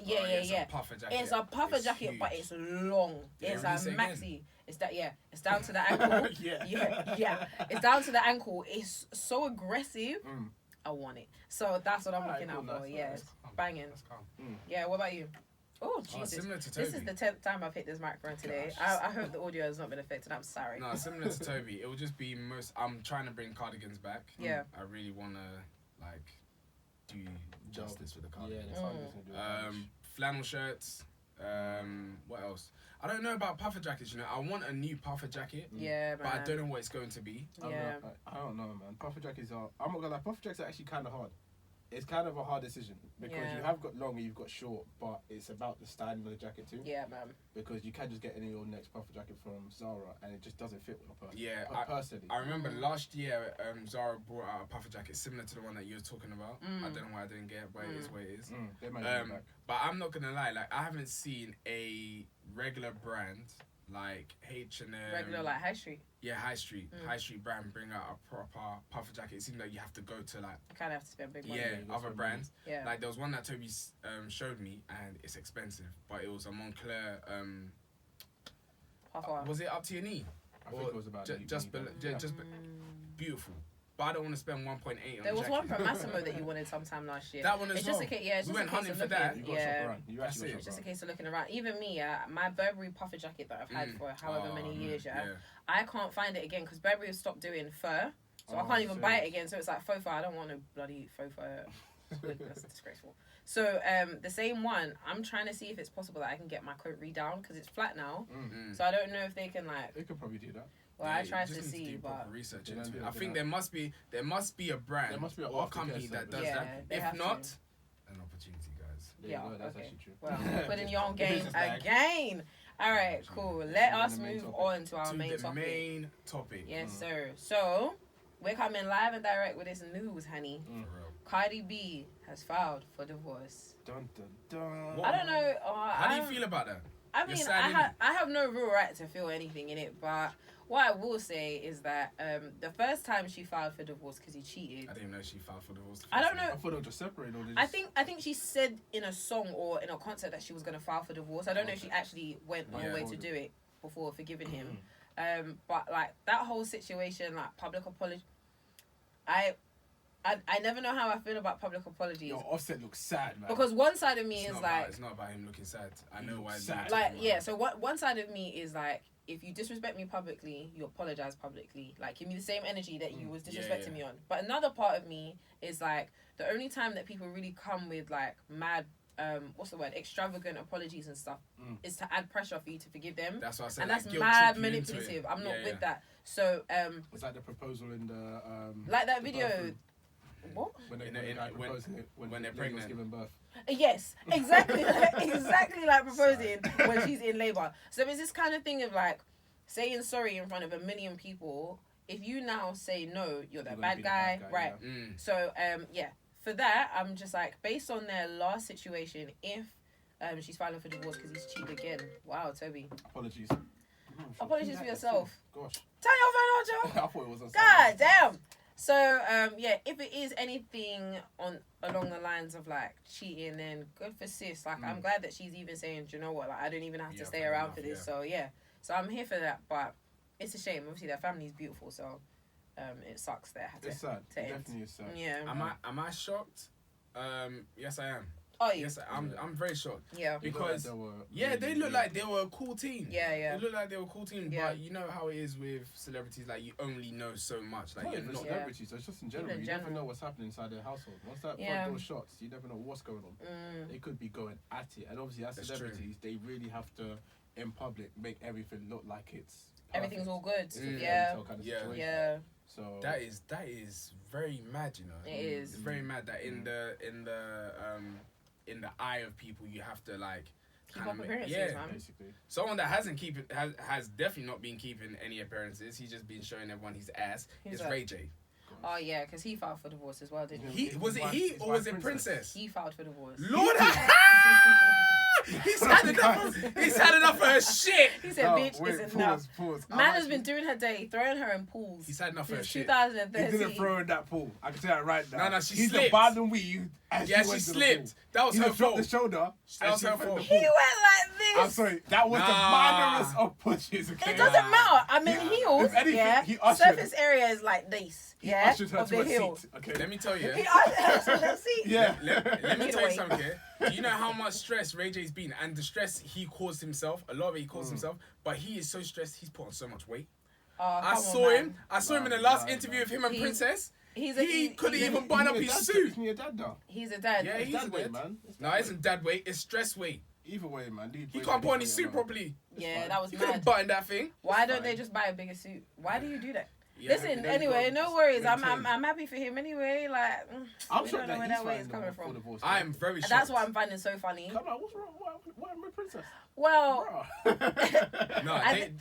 yeah. It's a puffer jacket. It's a puffer jacket, huge. but it's long. Yeah, It's a release it again. maxi. It's that, yeah. It's down to the ankle. yeah. It's down to the ankle. It's so aggressive. Mm. I want it. So that's what I'm Alright, looking cool, out for. nice, Yeah, nice. banging. That's calm. Yeah. What about you? Oh Oh, Jesus! similar to This is Toby. the 10th time I've hit this microphone today. Gosh. I hope the audio has not been affected. I'm sorry. No, similar to Toby. It will just be I'm trying to bring cardigans back. Yeah. I really want to like do justice with the Yeah, cardigan. the cardigan's gonna do it damage. Flannel shirts. What else? I don't know about puffer jackets. You know, I want a new puffer jacket, Yeah, man. but I don't know what it's going to be. Yeah. I don't know, man. Puffer jackets are. I'm not gonna lie. Puffer jackets are actually kind of hard. It's kind of a hard decision because Yeah. you have got long and you've got short, but it's about the styling of the jacket too. Yeah, man. Because you can just get any old next puffer jacket from Zara and it just doesn't fit with a person. Yeah, Personally. I remember last year Zara brought out a puffer jacket similar to the one that you were talking about. I don't know why I didn't get it, but it is what it is. They might bring it back. But I'm not gonna lie, like I haven't seen a regular brand like H&M, Regular like high street. yeah, high street brand bring out a proper puffer jacket. It seems like you have to go to like You kind of have to spend big money. yeah you other spend brands. Yeah. Like there was one that Toby showed me, and it's expensive, but it was a Moncler. Puffer. Was it up to your knee? I think it was about just below, beautiful. But I don't want to spend 1.8 on There a was jacket. one from Massimo that you wanted sometime last year. That one as It's well. just a case, yeah. It's We just went a case hunting of for looking. that. You got to Yeah. shop around. You That's actually it. got It's to just a shop around. case of looking around. Even me, my Burberry puffer jacket that I've had for however many years, I can't find it again because Burberry has stopped doing fur, so I Oh, can't even shit. buy it again. So it's like faux fur. I don't want no bloody faux fur. That's disgraceful. So the same one, I'm trying to see if it's possible that I can get my coat re-down because it's flat now. So I don't know if they can like. They could probably do that. Well, Yeah, I you tried just to need see, do but proper research They don't into do it. it, I they think don't. there must be a brand There must be an or a aftercare company that does service. Yeah, that. they If have not, to. an opportunity, guys. There Yeah, you go, that's okay. actually true. Well, put in your own game Business bag. again. All right, cool. Let Then us the main move topic. on to our To main the topic. main topic. Yes, sir. So we're coming live and direct with this news, honey. For real. Cardi B has filed for divorce. Dun dun dun. What? I don't know. How do you feel about that? I You're mean, sad, I have no real right to feel anything in it, but what I will say is that the first time she filed for divorce because he cheated. I didn't know she filed for divorce. I don't know. I thought they were just separated. Or they I just... think she said in a song or in a concert that she was gonna file for divorce. I don't know if she actually went all the Yeah. way to do it before forgiving him. But like that whole situation, like public apology, I never know how I feel about public apologies Yo, Offset looks sad, man. because one side of me It's is not like, about, it's not about him looking sad. I know why. Sad. like yeah. So one side of me is like, if you disrespect me publicly, you apologize publicly. Like, give me the same energy that you was disrespecting me on. But another part of me is like, the only time that people really come with like mad, what's the word, extravagant apologies and stuff, is to add pressure for you to forgive them. That's what I said. And like, that's guilt mad trip you into manipulative. it. I'm not Yeah, with yeah. that. So It's like the proposal in the like that the video. bathroom. What? When In the the- guy when- proposing it when they're the lady was pregnant. giving birth. Yes, exactly, exactly like proposing when she's in labor. So it's this kind of thing of like saying sorry in front of a million people. If you now say no, you're the You're gonna bad be the guy, bad guy, right? Mm. So yeah, for that I'm just like, based on their last situation, if she's filing for divorce because he's cheated again. Wow, Toby. Apologies. Apologies for yourself. Gosh. Turn your phone on, Joe. I thought it was on God damn. So yeah, if it is anything along the lines of like cheating, then good for sis. Like I'm glad that she's even saying, do you know what? Like I don't even have to Yeah, stay fair around enough, for this. yeah. So yeah, so I'm here for that. But it's a shame. Obviously, their family is beautiful, so it sucks that it had It's sad. to It end. definitely is sad. Yeah. Am I shocked? Yes, I am. Oh, you. Yes, I'm very shocked. Yeah. Because They were they look like they were a cool team. Yeah, yeah. They look like they were a cool team. Yeah. But you know how it is with celebrities. Like you only know so much. Like not you're even not. celebrities, so it's just in general. Even in You never general. know what's happening inside their household. Once that Yeah. front door shuts, you never know what's going on. They could be going at it, and obviously as That's true. celebrities, they really have to, in public, make everything look like it's Everything's all good. It's a fairy Yeah. tale kind of Yeah. situation. Yeah. So That is very mad. You know. It is. It's very mad that in the eye of people you have to like Keep kinda up make- appearances, yeah. man. basically, Someone that has definitely not been keeping any appearances. He's just been showing everyone his ass. Who's It's that? Ray J. Oh yeah, because he filed for divorce as well, didn't He he? was it he or was it Princess? He filed for divorce. Lord, he's had enough. He's had enough of her shit. He said, "Bitch, is enough." Pause. Man has been doing her day, throwing her in pools. He's had enough of her since shit. 2013. He didn't throw her in that pool. I can say that right now. No, she He's slipped. abandoned weed. Yeah, she slipped. That was He her just dropped fault. the shoulder. That was her fault. He went like this. I'm sorry. That was the minorest of pushes. Okay? It doesn't matter. I'm in heels. If anything, yeah. he ushered- Surface area is like this. He Yeah. ushered her Of to the a hill. seat. Okay. Let me tell you. He ushered her to the seat. Yeah. Let me Either tell you way. something here. Do you know how much stress Ray J's been? And the stress he caused himself, a lot of it he caused himself, but he is so stressed, he's put on so much weight. Oh, I come on, saw him. man. I saw him in the last interview of him and Princess. He couldn't he's a- even button up his suit. Isn't he a dad now? He's a dad. Yeah, It's he's dad a weight, dad. man. It's No, dad it isn't dad weight. It's stress weight. weight. Either way, man. He can't put on his suit properly. Yeah, that was He couldn't mad. button that thing. Why It's don't they fine. just buy a bigger suit? Why do you do that? Yeah, Listen, then you anyway, got no worries. I'm maintain. happy for him anyway. Like, I'm we sure don't know that where he's that weight is fine coming for from. divorce. I am very And shocked. that's what I'm finding so funny. Come on, what's wrong? What happened with Princess? Well, No, I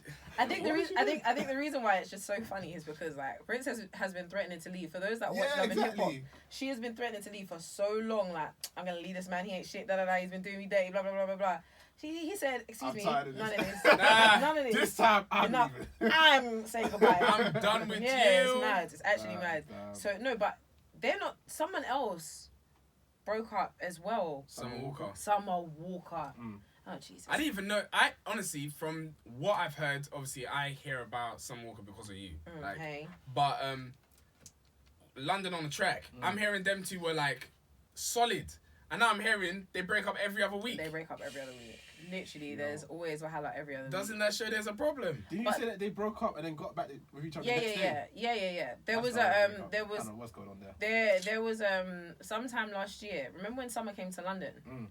think the What reason was she I think the reason why it's just so funny is because like Princess has been threatening to leave. For those that watch Yeah, Love and Hip Hop, exactly. she has been threatening to leave for so long. Like, I'm gonna leave this man. He ain't shit. Da da da. He's been doing me dirty. Blah blah blah blah blah. He said, "Excuse I'm me, tired of none this. of this. Nah, None of this. This time, I'm Enough. leaving. I'm saying goodbye. I'm done with yeah, you. it's mad. It's actually Damn, mad. damn. So no, but they're not. Someone else broke up as well. Summer Walker. Summer Walker. Mm. Oh Jesus. I didn't even know. I honestly, from what I've heard, obviously I hear about Summer Walker because of you. Like, Hey. but London on the Track, I'm hearing them two were like solid, and now I'm hearing they break up every other week. They break up every other week. Literally, there's always Wahala every other Doesn't week. that show there's a problem? Didn't you say that they broke up and then got back with each other Yeah, the next day? yeah. There That's was not a a breakup. there I was don't know what's going on there. there was sometime last year. Remember when Summer came to London? Mm.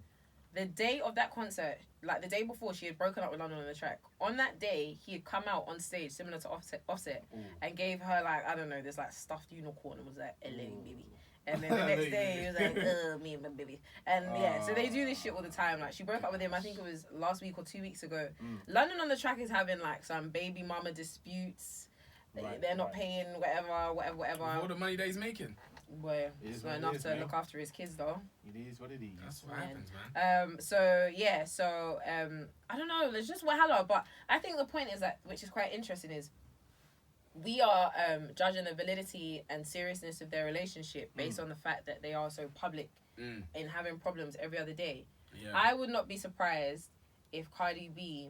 The day of that concert, like the day before, she had broken up with London on the Track. On that day, he had come out on stage similar to Offset Ooh. and gave her like, I don't know, this like stuffed unicorn and was like, "Hello, baby." And then the next day he was like, "Me and my baby." And yeah, so they do this shit all the time. Like, she broke up with him, I think it was last week or 2 weeks ago. London on the Track is having like some baby mama disputes. Right, They're not right. paying whatever. With all the money that he's making. Well, It it's is not what it enough is, to man. look after his kids though. It is what it is. That's what Man. happens, man. So I don't know, there's just Wahala, but I think the point is that, which is quite interesting, is we are judging the validity and seriousness of their relationship based on the fact that they are so public in having problems every other day. Yeah. I would not be surprised if Cardi B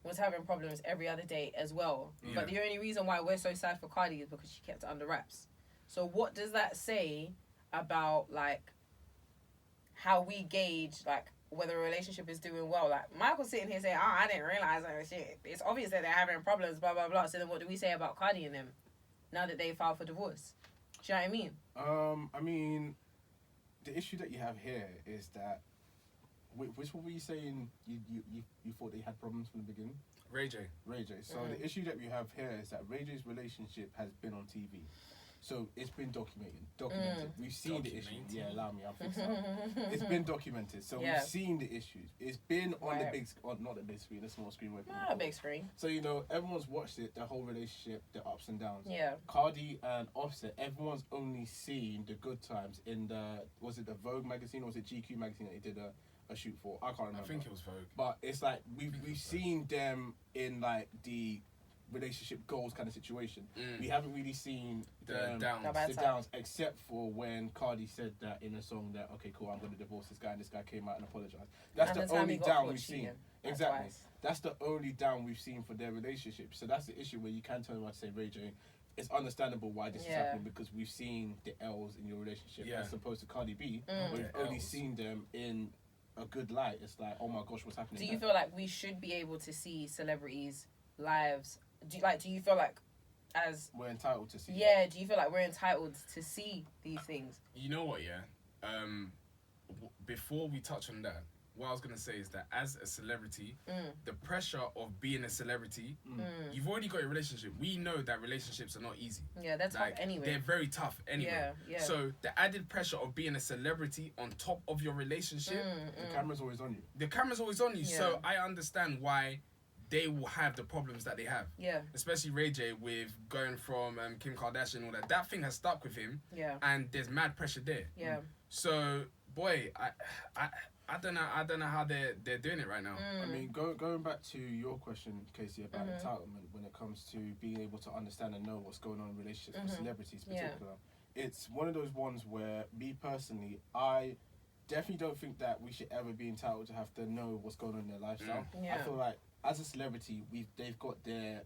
was having problems every other day as well. Yeah. But the only reason why we're so sad for Cardi is because she kept it under wraps. So what does that say about like how we gauge like whether a relationship is doing well? Like Michael's sitting here saying, "Oh, I didn't realize that shit. It's obvious that they're having problems, blah blah blah." So then what do we say about Cardi and them now that they filed for divorce? Do you know what I mean? I mean, the issue that you have here is that which one were you saying you thought they had problems from the beginning? Ray J. Ray J. So the issue that we have here is that Ray J's relationship has been on TV. So it's been documented. We've seen the issues. Documented. Yeah, allow me, I'll fix that. It's been documented. So Yeah. we've seen the issues. It's been on Right. the big, not the big screen, the small screen. Where people Not a big screen. So, you know, everyone's watched it, the whole relationship, the ups and downs. Yeah. Cardi and Offset, everyone's only seen the good times in the, was it the Vogue magazine or was it GQ magazine that he did a shoot for? I can't remember. I think it was Vogue. But it's like, we've seen them in like the relationship goals kind of situation. We haven't really seen The them, downs. The bad the side. downs, except for when Cardi said that in a song that, okay, cool, I'm going to divorce this guy, and this guy came out and apologized. That's And the the time only he got down caught we've seen. cheating. That's Exactly. twice. That's the only down we've seen for their relationship. So that's the issue where you can turn around and say, Ray J, it's understandable why this is Yeah. happening because we've seen the L's in your relationship Yeah. as opposed to Cardi B, we've The only Ls. seen them in a good light. It's like, oh my gosh, what's happening? Do you there? feel like we should be able to see celebrities' lives? Do you feel like as We're entitled to see. do you feel like we're entitled to see these things? You know what, yeah? Before we touch on that, what I was going to say is that as a celebrity, the pressure of being a celebrity, you've already got a relationship. We know that relationships are not easy. Yeah, that's tough anyway. They're very tough anyway. Yeah. So the added pressure of being a celebrity on top of your relationship, The camera's always on you. the camera's always on you. So I understand why they will have the problems that they have. Yeah. Especially Ray J with going from Kim Kardashian and all that. That thing has stuck with him. Yeah. And there's mad pressure there. Yeah. So, boy, I don't know how they're doing it right now. I mean, going back to your question, Kesi, about entitlement when it comes to being able to understand and know what's going on in relationships with celebrities in particular, it's one of those ones where, me personally, I definitely don't think that we should ever be entitled to have to know what's going on in their lifestyle. Yeah. I feel like as a celebrity, they've got their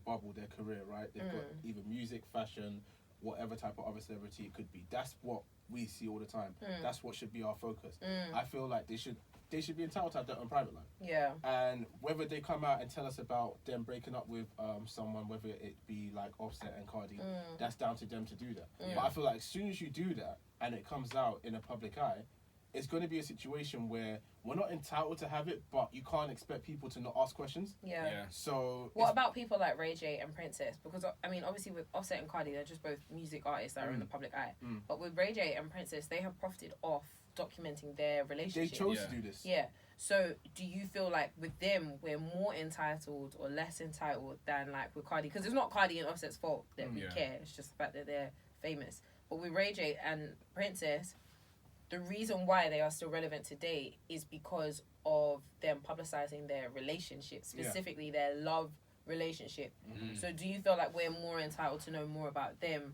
bubble, their career, right? They've got either music, fashion, whatever type of other celebrity it could be. That's what we see all the time. That's what should be our focus. I feel like they should be entitled to have their own private life. Yeah. And whether they come out and tell us about them breaking up with someone, whether it be like Offset and Cardi, that's down to them to do that. But I feel like as soon as you do that and it comes out in a public eye, it's going to be a situation where we're not entitled to have it, but you can't expect people to not ask questions. Yeah. So what about people like Ray J and Princess? Because I mean, obviously with Offset and Cardi, they're just both music artists that are in the public eye. But with Ray J and Princess, they have profited off documenting their relationship. they chose to do this. Yeah. So do you feel like with them we're more entitled or less entitled than like with Cardi? Because it's not Cardi and Offset's fault that we care. It's just the fact that they're famous. But with Ray J and Princess, the reason why they are still relevant today is because of them publicizing their relationship, specifically their love relationship. So do you feel like we're more entitled to know more about them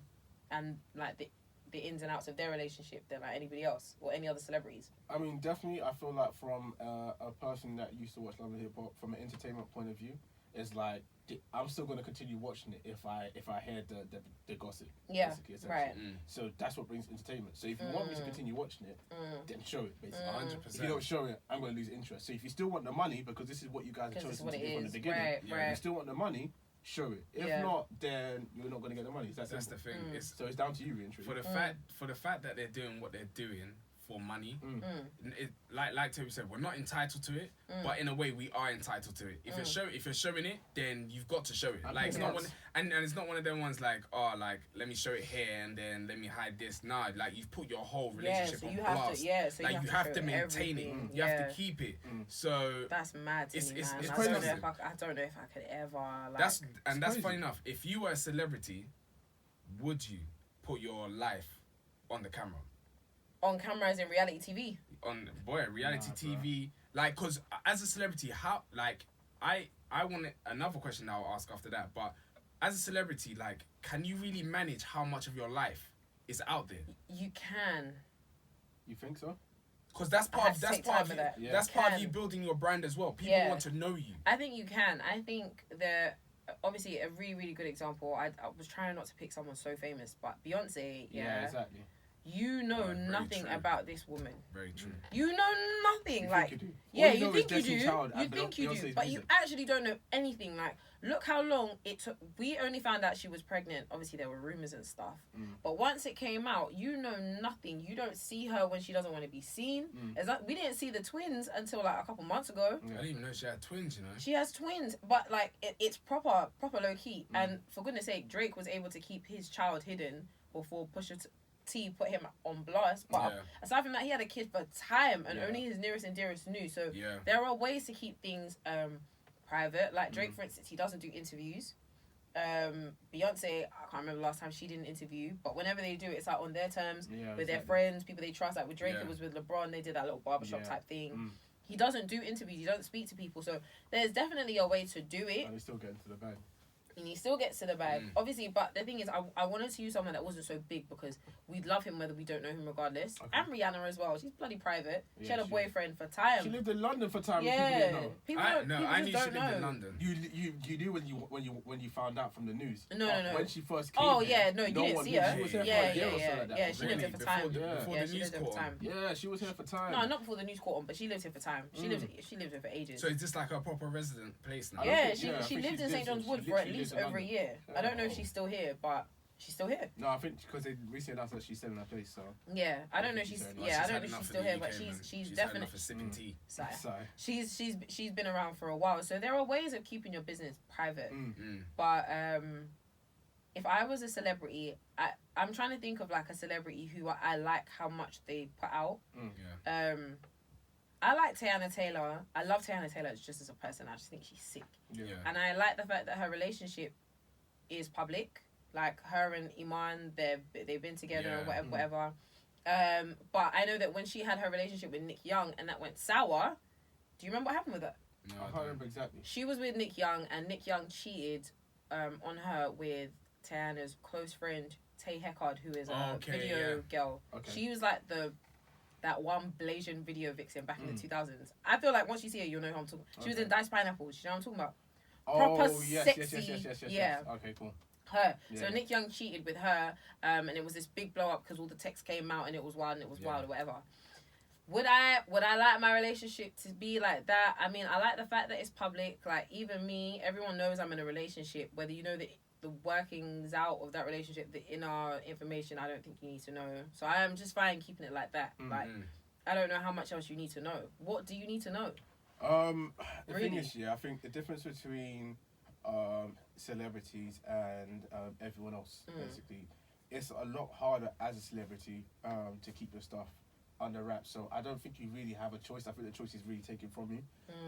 and like the ins and outs of their relationship than like anybody else or any other celebrities? I mean, definitely, I feel like from a person that used to watch Love and Hip Hop, from an entertainment point of view, it's like I'm still going to continue watching it if I hear the gossip. Yeah, essentially. right. So that's what brings entertainment. So if you want me to continue watching it, then show it, basically. 100%. If you don't show it, I'm going to lose interest. So if you still want the money, because this is what you guys have chosen to do from the beginning, if you still want the money, show it. If not, then you're not going to get the money. That's the thing. So it's down to you, really. For the fact that they're doing what they're doing for money, like Tobi said, we're not entitled to it, but in a way we are entitled to it. If you're showing it, then you've got to show it. Like it's not one, and it's not one of them ones like, oh, like let me show it here and then let me hide this. Nah, like you've put your whole relationship on blast. So you have to maintain it. You have to keep it. So that's mad to me, man. It's I crazy. don't know if I could ever like. That's crazy. funny enough. If you were a celebrity, would you put your life on the camera? On cameras in reality TV. Reality TV. Like, cause as a celebrity, how like I want another question that I'll ask after that. But as a celebrity, like, can you really manage how much of your life is out there? You can. You think so? Cause that's part of you building your brand as well. People want to know you. I think you can. I think obviously a really, really good example. I was trying not to pick someone so famous, but Beyonce. Yeah, exactly. You know nothing about this woman. Very true. You know nothing. You like, think you do. yeah, you you think you do. You think you do, but you actually don't know anything. Like, look how long it took. We only found out she was pregnant. Obviously, there were rumors and stuff. But once it came out, you know nothing. You don't see her when she doesn't want to be seen. We didn't see the twins until like a couple months ago. I didn't even know she had twins. You know. She has twins, but like it's proper low key. And for goodness sake, Drake was able to keep his child hidden before Pusha T put him on blast. But aside from that, he had a kid for time, and only his nearest and dearest knew. So there are ways to keep things private. Like Drake, for instance, he doesn't do interviews. Beyonce, I can't remember the last time she did an interview, but whenever they do, it's like on their terms with their friends, people they trust. Like with Drake, it was with LeBron. They did that little barbershop type thing. He doesn't do interviews. He doesn't speak to people. So there's definitely a way to do it. And he's still getting to the bag. And he still gets to the bag, obviously. But the thing is, I wanted to use someone that wasn't so big because we'd love him whether we don't know him regardless. Okay. And Rihanna as well. She's bloody private. She had a boyfriend for time. She lived in London for time. Yeah, people didn't know. I knew she lived in London. You knew when you found out from the news. No. When she first came. Oh yeah, no, you didn't see her. She was here for a year or so like that. Yeah, she lived here for time. Before the news caught on. Yeah, she was here for time. No, not before the news caught on, but she lived here for time. She lived here for ages. So is this like a proper resident place now? Yeah, she lived in St. John's Wood for at least over a year. I don't know if she's still here, but she's still here. No, I think because they recently announced that she's selling her place, so. Yeah, I don't know if she's still here, but she's definitely for sipping tea. She's been around for a while, so there are ways of keeping your business private. But if I was a celebrity, I'm trying to think of like a celebrity who I like how much they put out. I like Teyana Taylor. I love Teyana Taylor just as a person. I just think she's sick. Yeah. And I like the fact that her relationship is public. Like, her and Iman, they've been together and whatever. But I know that when she had her relationship with Nick Young and that went sour, do you remember what happened with that? No, I can't remember exactly. She was with Nick Young, and Nick Young cheated on her with Teyana's close friend, Tay Heckard, who is a video girl. Okay. She was like that one Blasian video vixen back in the 2000s. I feel like once you see her, you'll know who I'm talking about. She was in Diced Pineapples. You know what I'm talking about? Proper sexy. Yes. Okay, cool. Her. Yeah. So Nick Young cheated with her, and it was this big blow up because all the texts came out and it was wild or whatever. Would I like my relationship to be like that? I mean, I like the fact that it's public. Like, even me, everyone knows I'm in a relationship. Whether you know the workings out of that relationship, the inner information, I don't think you need to know. So I am just fine keeping it like that. Like, I don't know how much else you need to know. What do you need to know? The thing is, I think the difference between celebrities and everyone else, basically, it's a lot harder as a celebrity to keep your stuff under wraps. So I don't think you really have a choice. I think the choice is really taken from you.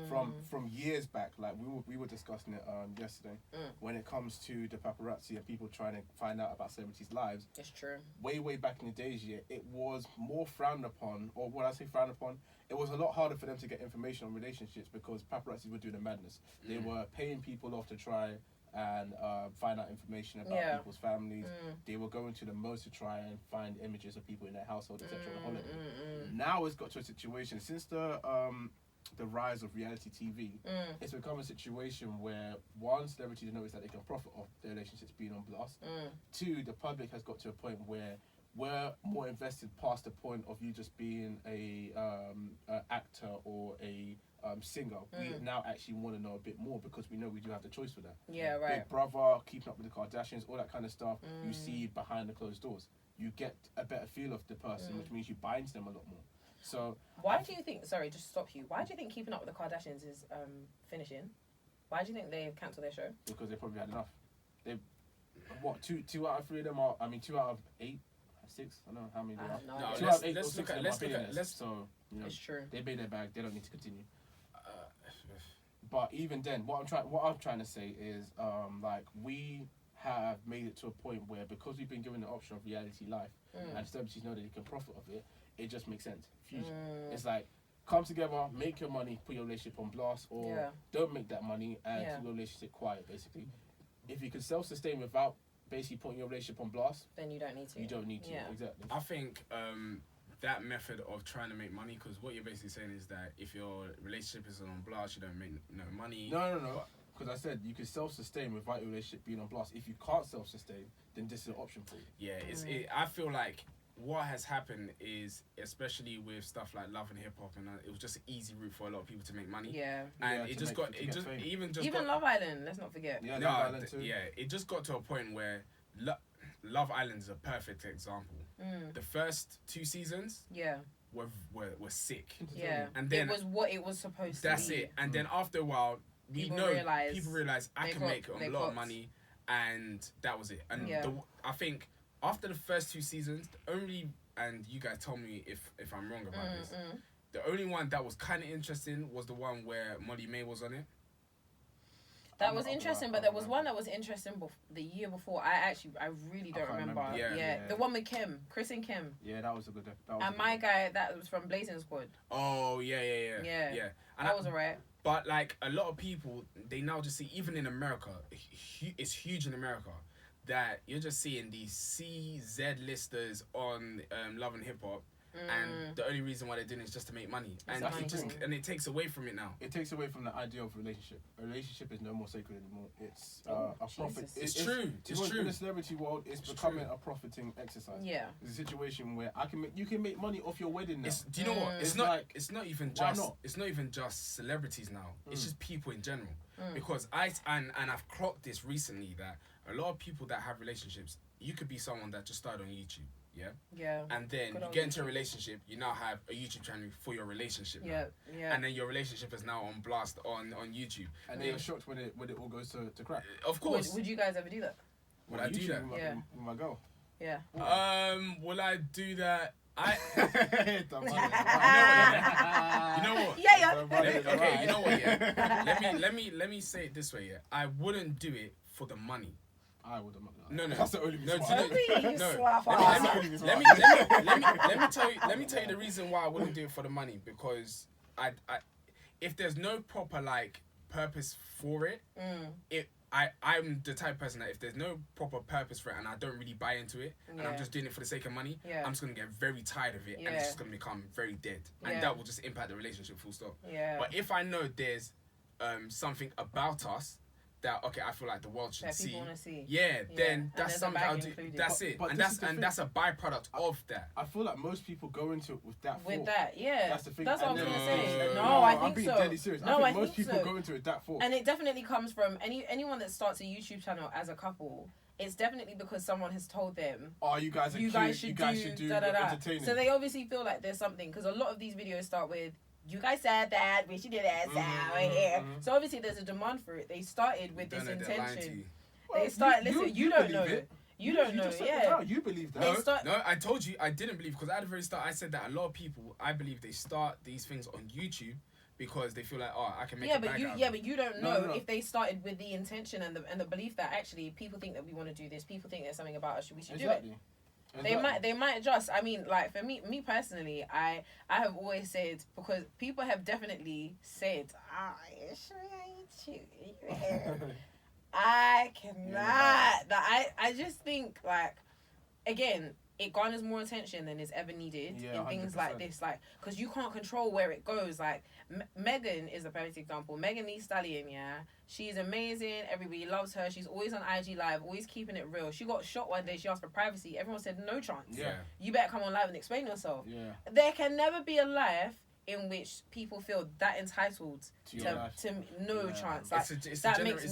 From years back, like we were discussing it yesterday, when it comes to the paparazzi and people trying to find out about celebrities' lives. It's true. Way back in the days, it was more frowned upon, or when I say frowned upon, it was a lot harder for them to get information on relationships because paparazzi were doing the madness. They were paying people off to try and find out information about people's families. They were going to the most to try and find images of people in their household, etc. on holiday. Now it's got to a situation since the rise of reality TV. It's become a situation where one, celebrities notice that they can profit off their relationships being on blast. Two, the public has got to a point where we're more invested past the point of you just being a actor or a singer. We now actually want to know a bit more because we know we do have the choice for that. Yeah, right. Big Brother, Keeping Up with the Kardashians, all that kind of stuff. You see behind the closed doors. You get a better feel of the person, which means you buy into them a lot more. So why do you think? Sorry, just stop you. Why do you think Keeping Up with the Kardashians is finishing? Why do you think they've cancelled their show? Because they probably had enough. They, what, two out of 3 of them are? I mean, 2 out of 8. 6? I don't know how many there are. No, 2 out of 8 or 6 of them are billionaires. So, you know, it's true. They made their bag. They don't need to continue. But even then, what I'm trying to say is, like, we have made it to a point where because we've been given the option of reality life and celebrities know that they can profit of it, it just makes sense. Fusion. It's like, come together, make your money, put your relationship on blast, or don't make that money and keep your relationship quiet, basically. If you can self-sustain without basically putting your relationship on blast, then you don't need to. You don't need to, exactly. I think that method of trying to make money, because what you're basically saying is that if your relationship is on blast, you don't make no money. No. Because I said you can self-sustain without your relationship being on blast. If you can't self-sustain, then this is an option for you. Yeah, I feel like what has happened is, especially with stuff like Love and Hip Hop, and it was just an easy route for a lot of people to make money. Yeah. And even Love Island. Let's not forget. Yeah, Love Island too. Yeah, it just got to a point where Love Island is a perfect example. The first 2 seasons, were sick. Yeah, and then it was what it was supposed to be. That's it. And then after a while, people realize I can make a lot of money, and that was it. And I think after the first 2 seasons, the only, and you guys tell me if I'm wrong about this, the only one that was kind of interesting was the one where Molly May was on it. That was interesting, but there was one that was interesting the year before. I really don't remember. Yeah, the one with Kim, Chris and Kim. Yeah, that was a good. Guy that was from Blazing Squad. Oh yeah. And that was alright. But like a lot of people, they now just see, even in America, it's huge in America, that you're just seeing these CZ listers on Love and Hip Hop. And the only reason why they're doing it is just to make money, and it takes away from it now. It takes away from the idea of relationship. A relationship is no more sacred anymore. It's a profit. It's true. In the celebrity world, it's becoming a profiting exercise. Yeah, it's a situation where you can make money off your wedding now. Do you know what? It's not even just celebrities now. It's just people in general. Because I've clocked this recently that a lot of people that have relationships, you could be someone that just started on YouTube. Yeah. And then you get into a relationship, you now have a YouTube channel for your relationship. Yeah. And then your relationship is now on blast on YouTube. And then you're shocked when it all goes to crap. Of course. Would you guys ever do that? Would I do that? With my girl. Yeah. Will I do that? You know what? Yeah. Okay, you know what? Yeah. Let me say it this way. Yeah, I wouldn't do it for the money. I would have. No. That's the only reason. Let me tell you the reason why I wouldn't do it for the money, because I if there's no proper like purpose for it, I'm the type of person that if there's no proper purpose for it and I don't really buy into it and I'm just doing it for the sake of money, I'm just gonna get very tired of it and it's just gonna become very dead, and that will just impact the relationship full stop. But if I know there's something about us that I feel like the world should see. Then that's something I'll do. That's it, and that's a byproduct of that. I feel like most people go into it with that. That's the thing. That's what I'm gonna say. I'm being deadly serious. I think most people go into it that for. And it definitely comes from anyone that starts a YouTube channel as a couple. It's definitely because someone has told them, "Oh, you guys should do entertaining." So they obviously feel like there's something, because a lot of these videos start with, "You guys said that, we should do that, right here." So obviously there's a demand for it. They started with this intention. They started. Listen, you don't know it. You don't know. Yeah. You believe that. No, I told you I didn't believe, because at the very start I said that a lot of people, I believe they start these things on YouTube because they feel like, I can make a bag out of it. But you don't know if they started with the intention and the belief that actually people think that we want to do this. People think there's something about us. We should do it. Exactly. They might just. I mean, like for me personally, I have always said, because people have definitely said, I cannot. I just think, like, again, it garners more attention than is ever needed in things 100%. like this, like, because you can't control where it goes. Like Megan is a perfect example. Megan Thee Stallion, she's amazing. Everybody loves her. She's always on IG Live, always keeping it real. She got shot one day. She asked for privacy. Everyone said no chance. You better come on live and explain yourself. There can never be a life in which people feel that entitled to no chance. Like, it's the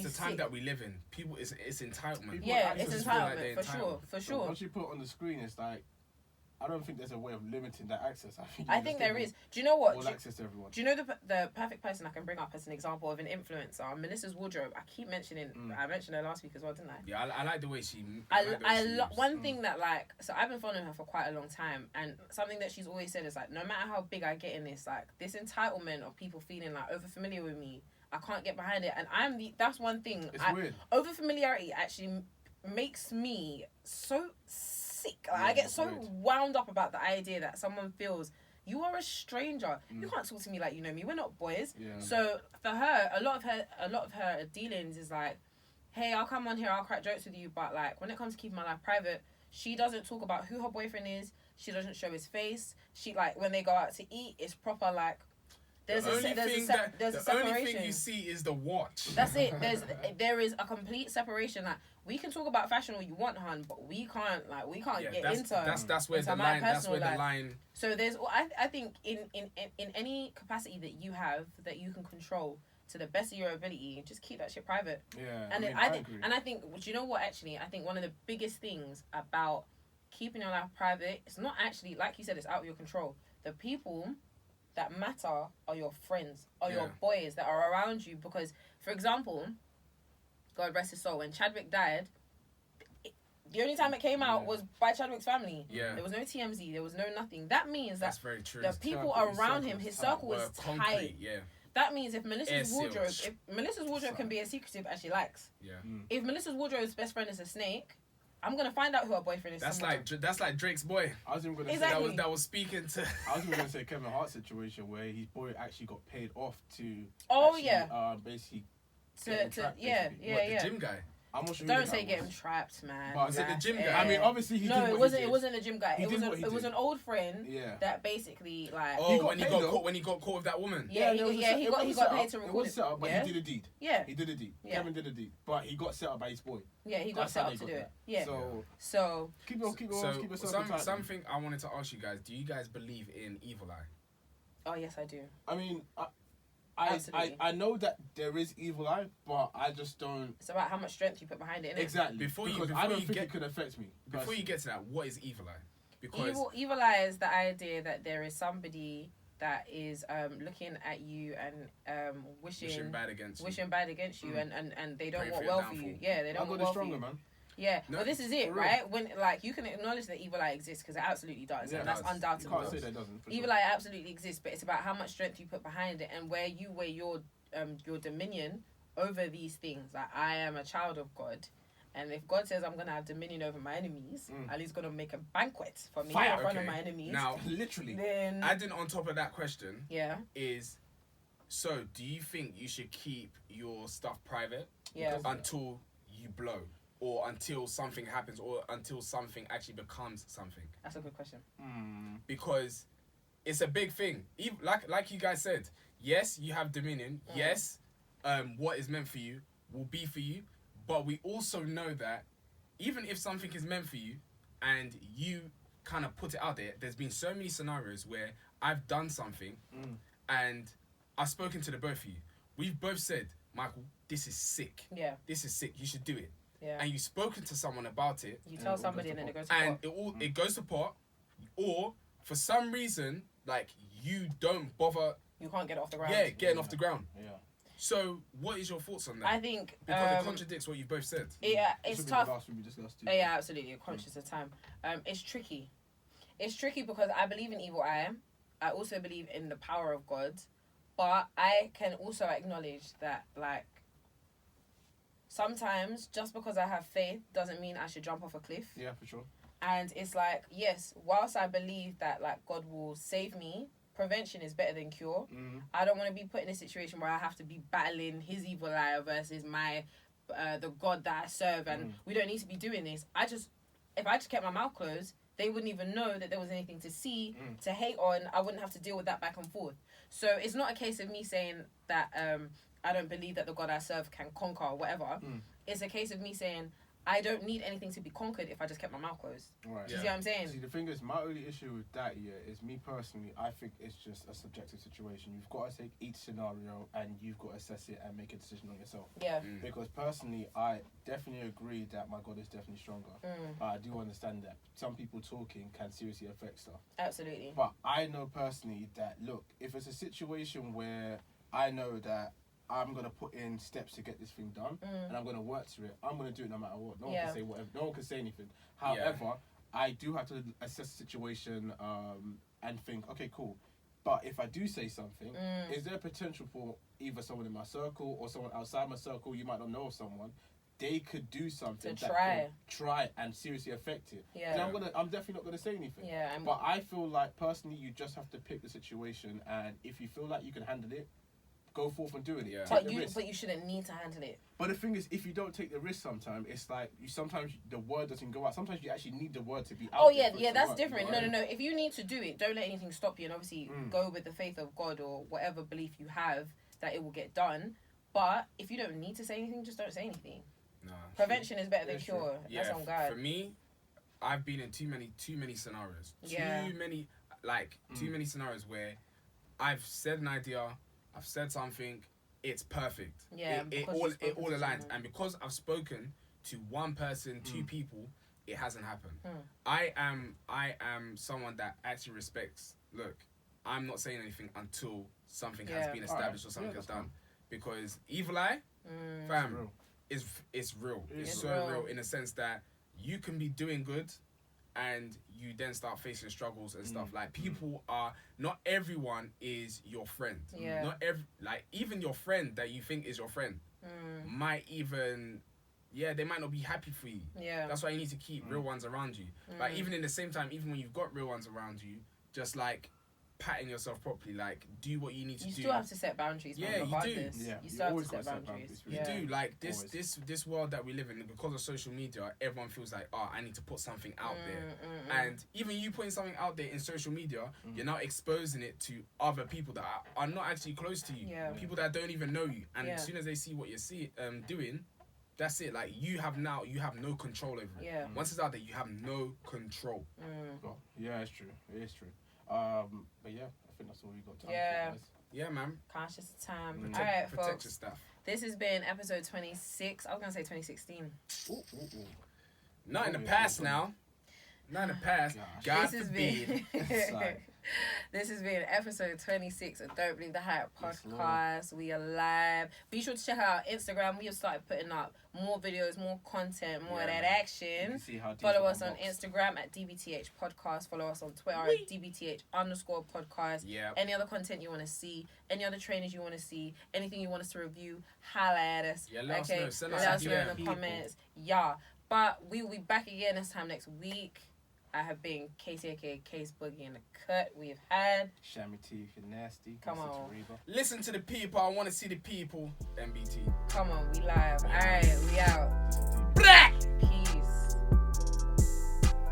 time sick. That we live in. People, it's entitlement. It's entitlement, for sure. Once you put it on the screen, it's like, I don't think there's a way of limiting that access. I think there is. Do you know what? All access to everyone. Do you know the perfect person I can bring up as an example of an influencer? Melissa's wardrobe. I keep mentioning. I mentioned her last week as well, didn't I? Yeah, I like the way she. One thing that, like, so I've been following her for quite a long time, and something that she's always said is like, no matter how big I get in this, like, this entitlement of people feeling like over familiar with me, I can't get behind it, and that's one thing. It's weird. Over familiarity actually makes me so sick. Like, I get so wound up about the idea that someone feels you are a stranger. You can't talk to me like you know me. We're not boys. So for her, a lot of her dealings is like, hey, I'll come on here, I'll crack jokes with you, but like when it comes to keeping my life private, she doesn't talk about who her boyfriend is. She doesn't show his face. She, like, when they go out to eat, it's proper like. There's a separation. The only thing you see is the watch. That's it. There is a complete separation. Like, we can talk about fashion all you want, hun, but we can't get into that's where the line. That's where the line. So there's. I think in any capacity that you have that you can control to the best of your ability, just keep that shit private. Yeah. And I think do you know what, actually? I think one of the biggest things about keeping your life private, it's not actually, like you said, it's out of your control. The people that matter are your friends, are your boys that are around you. Because, for example, God rest his soul, when Chadwick died, the only time it came out was by Chadwick's family. There was no TMZ, there was no nothing. That means that very true. The people around him, his circle was tight. That means if Melissa's wardrobe can be as secretive as she likes. If Melissa's wardrobe's best friend is a snake, I'm gonna find out who her boyfriend is. That's like Drake's boy. I was even gonna say that was speaking to. I was even gonna say Kevin Hart's situation where his boy actually got paid off to. Basically. The gym guy. I'm not sure. Don't say get him trapped, man. But was it the gym guy? I mean, obviously he. No, it wasn't the gym guy. It was an old friend. That basically, like. When he got caught with that woman. He got paid to record it. It was set up, but he did a deed. He did a deed. Kevin did a deed, but he got set up by his boy. He got set up to do it. So keep yourself. Something I wanted to ask you guys: do you guys believe in evil eye? Oh yes, I do. I mean, I know that there is evil eye, but I just don't. It's about how much strength you put behind it, innit? Exactly. I don't think it could affect me. Before you get to that, what is evil eye? Because evil eye is the idea that there is somebody that is looking at you and wishing bad against you, and they don't want well for you. Yeah, they don't want well for you. Man. Yeah, No, but this is it, for real. right? When like you can acknowledge that evil eye exists because it absolutely does, Yeah, and that's it does. You undoubtable. can't say that doesn't. For Evil sure. eye absolutely exists, but it's about how much strength you put behind it and where you weigh your dominion over these things. Like I am a child of God, and if God says I'm gonna have dominion over my enemies, and He's gonna make a banquet for me Fire. in front of Okay. my enemies, Now, Literally. then adding on top of that question yeah, is, so do you think you should keep your stuff private yeah, until you blow, or until something happens, or until something actually becomes something? that's a good question. Because it's a big thing. Like you guys said, yes, you have dominion. Yes, what is meant for you will be for you. But we also know that even if something is meant for you and you kind of put it out there, there's been so many scenarios where I've done something and I've spoken to the both of you. We've both said, Michael, this is sick. Yeah, This is sick. You should do it. yeah. And you've spoken to someone about it, You And tell it all somebody goes and to then it goes to and pot. it goes to pot, or for some reason, like you don't bother, You can't get it off the ground. getting off the ground. Yeah. So, what is your thoughts on that? I think Because it contradicts what you've both said. it's This will be tough. The last thing we discussed too. Yeah, absolutely. Conscious of time. It's tricky. It's tricky because I believe in evil eye. I also believe in the power of God, but I can also acknowledge that like sometimes just because I have faith doesn't mean I should jump off a cliff. Yeah, for sure. And it's like, yes, whilst I believe that like God will save me, prevention is better than cure. I don't want to be put in a situation where I have to be battling his evil eye versus my the God that I serve, and we don't need to be doing this. If I just kept my mouth closed, they wouldn't even know that there was anything to see, to hate on. I wouldn't have to deal with that back and forth. So it's not a case of me saying that I don't believe that the God I serve can conquer or whatever. It's a case of me saying I don't need anything to be conquered if I just kept my mouth closed. Right. Do you see what I'm saying? See, the thing is, my only issue with that, is me personally, I think it's just a subjective situation. You've got to take each scenario and you've got to assess it and make a decision on yourself. Yeah. Because personally, I definitely agree that my God is definitely stronger. I do understand that some people talking can seriously affect stuff. Absolutely. But I know personally that, look, if it's a situation where I know that I'm going to put in steps to get this thing done and I'm going to work to it, I'm going to do it no matter what. No one can say whatever. No one can say anything. However, I do have to assess the situation and think, okay, cool. But if I do say something, is there potential for either someone in my circle or someone outside my circle, you might not know of someone, they could do something To that try. can try and seriously affect it. Yeah. And I'm definitely not going to say anything. Yeah. But I feel like personally, you just have to pick the situation, and if you feel like you can handle it, go forth and do it. Yeah. Take the risk. But you shouldn't need to handle it. But the thing is, if you don't take the risk, sometimes it's like sometimes the word doesn't go out. Sometimes you actually need the word to be out. Oh there yeah, for it yeah, to that's work, different. you know? No. If you need to do it, don't let anything stop you, and obviously go with the faith of God or whatever belief you have that it will get done. But if you don't need to say anything, just don't say anything. No. Prevention is better than It's true. cure. That's on God. For me, I've been in too many scenarios. Yeah. Too many scenarios where I've said an idea, I've said something, it's perfect. Yeah, It because all you've spoken all to aligns, someone. and because I've spoken to one person, two people, it hasn't happened. Hmm. I am someone that actually respects. Look, I'm not saying anything until something has Yeah. been established or something Yeah, is that's done, because evil eye, Mm. fam, real. it's real. It's It's so real. real in a sense that you can be doing good and you then start facing struggles and stuff. Like people are, not everyone is your friend. Yeah. Not even your friend that you think is your friend might even, they might not be happy for you. Yeah. That's why you need to keep real ones around you. But even in the same time, even when you've got real ones around you, just like patting yourself properly, like do what you need to You do. still have to set boundaries. Yeah, man, you do. regardless. Yeah, You you still have to always set gotta set boundaries. boundaries, You Yeah. do, like Always. this world that we live in, because of social media, everyone feels like, I need to put something out there. And even you putting something out there in social media, you're now exposing it to other people that are not actually close to you. Yeah. People that don't even know you. And Yeah. as soon as they see what you're doing, that's it. Like you have no control over it. Yeah. Once it's out there, you have no control. Well, yeah, it's true. It is true. But yeah, I think that's all we got time Yeah. for, guys. Yeah, man. Conscious of time. Protect- All right, Protect folks. your stuff. This has been episode 26. I was gonna say 2016. Ooh. Not in the Oh, yeah, past yeah. now. Not in the past. Gosh. God This has forbid. been. It's like, This has been episode 26 of Don't Believe the Hype podcast. We are live. Be sure to check out our Instagram. We have started putting up more videos, more content, more of that action. Follow us on Instagram at DBTHPodcast. Follow us on Twitter at DBTH_podcast. Yeah. Any other content you want to see, any other trainers you want to see, anything you want us to review, holla at us. Yeah, let us know. Send us let us know in the people. comments. Yeah. But we will be back again this time next week. I have been Kesi, aka Case Boogie in the cut. We have had Shammy T, if you're nasty. Come on. Listen to the people. I want to see the people. MBT. Come on, we live. Alright, we out. Listen to me. Blah!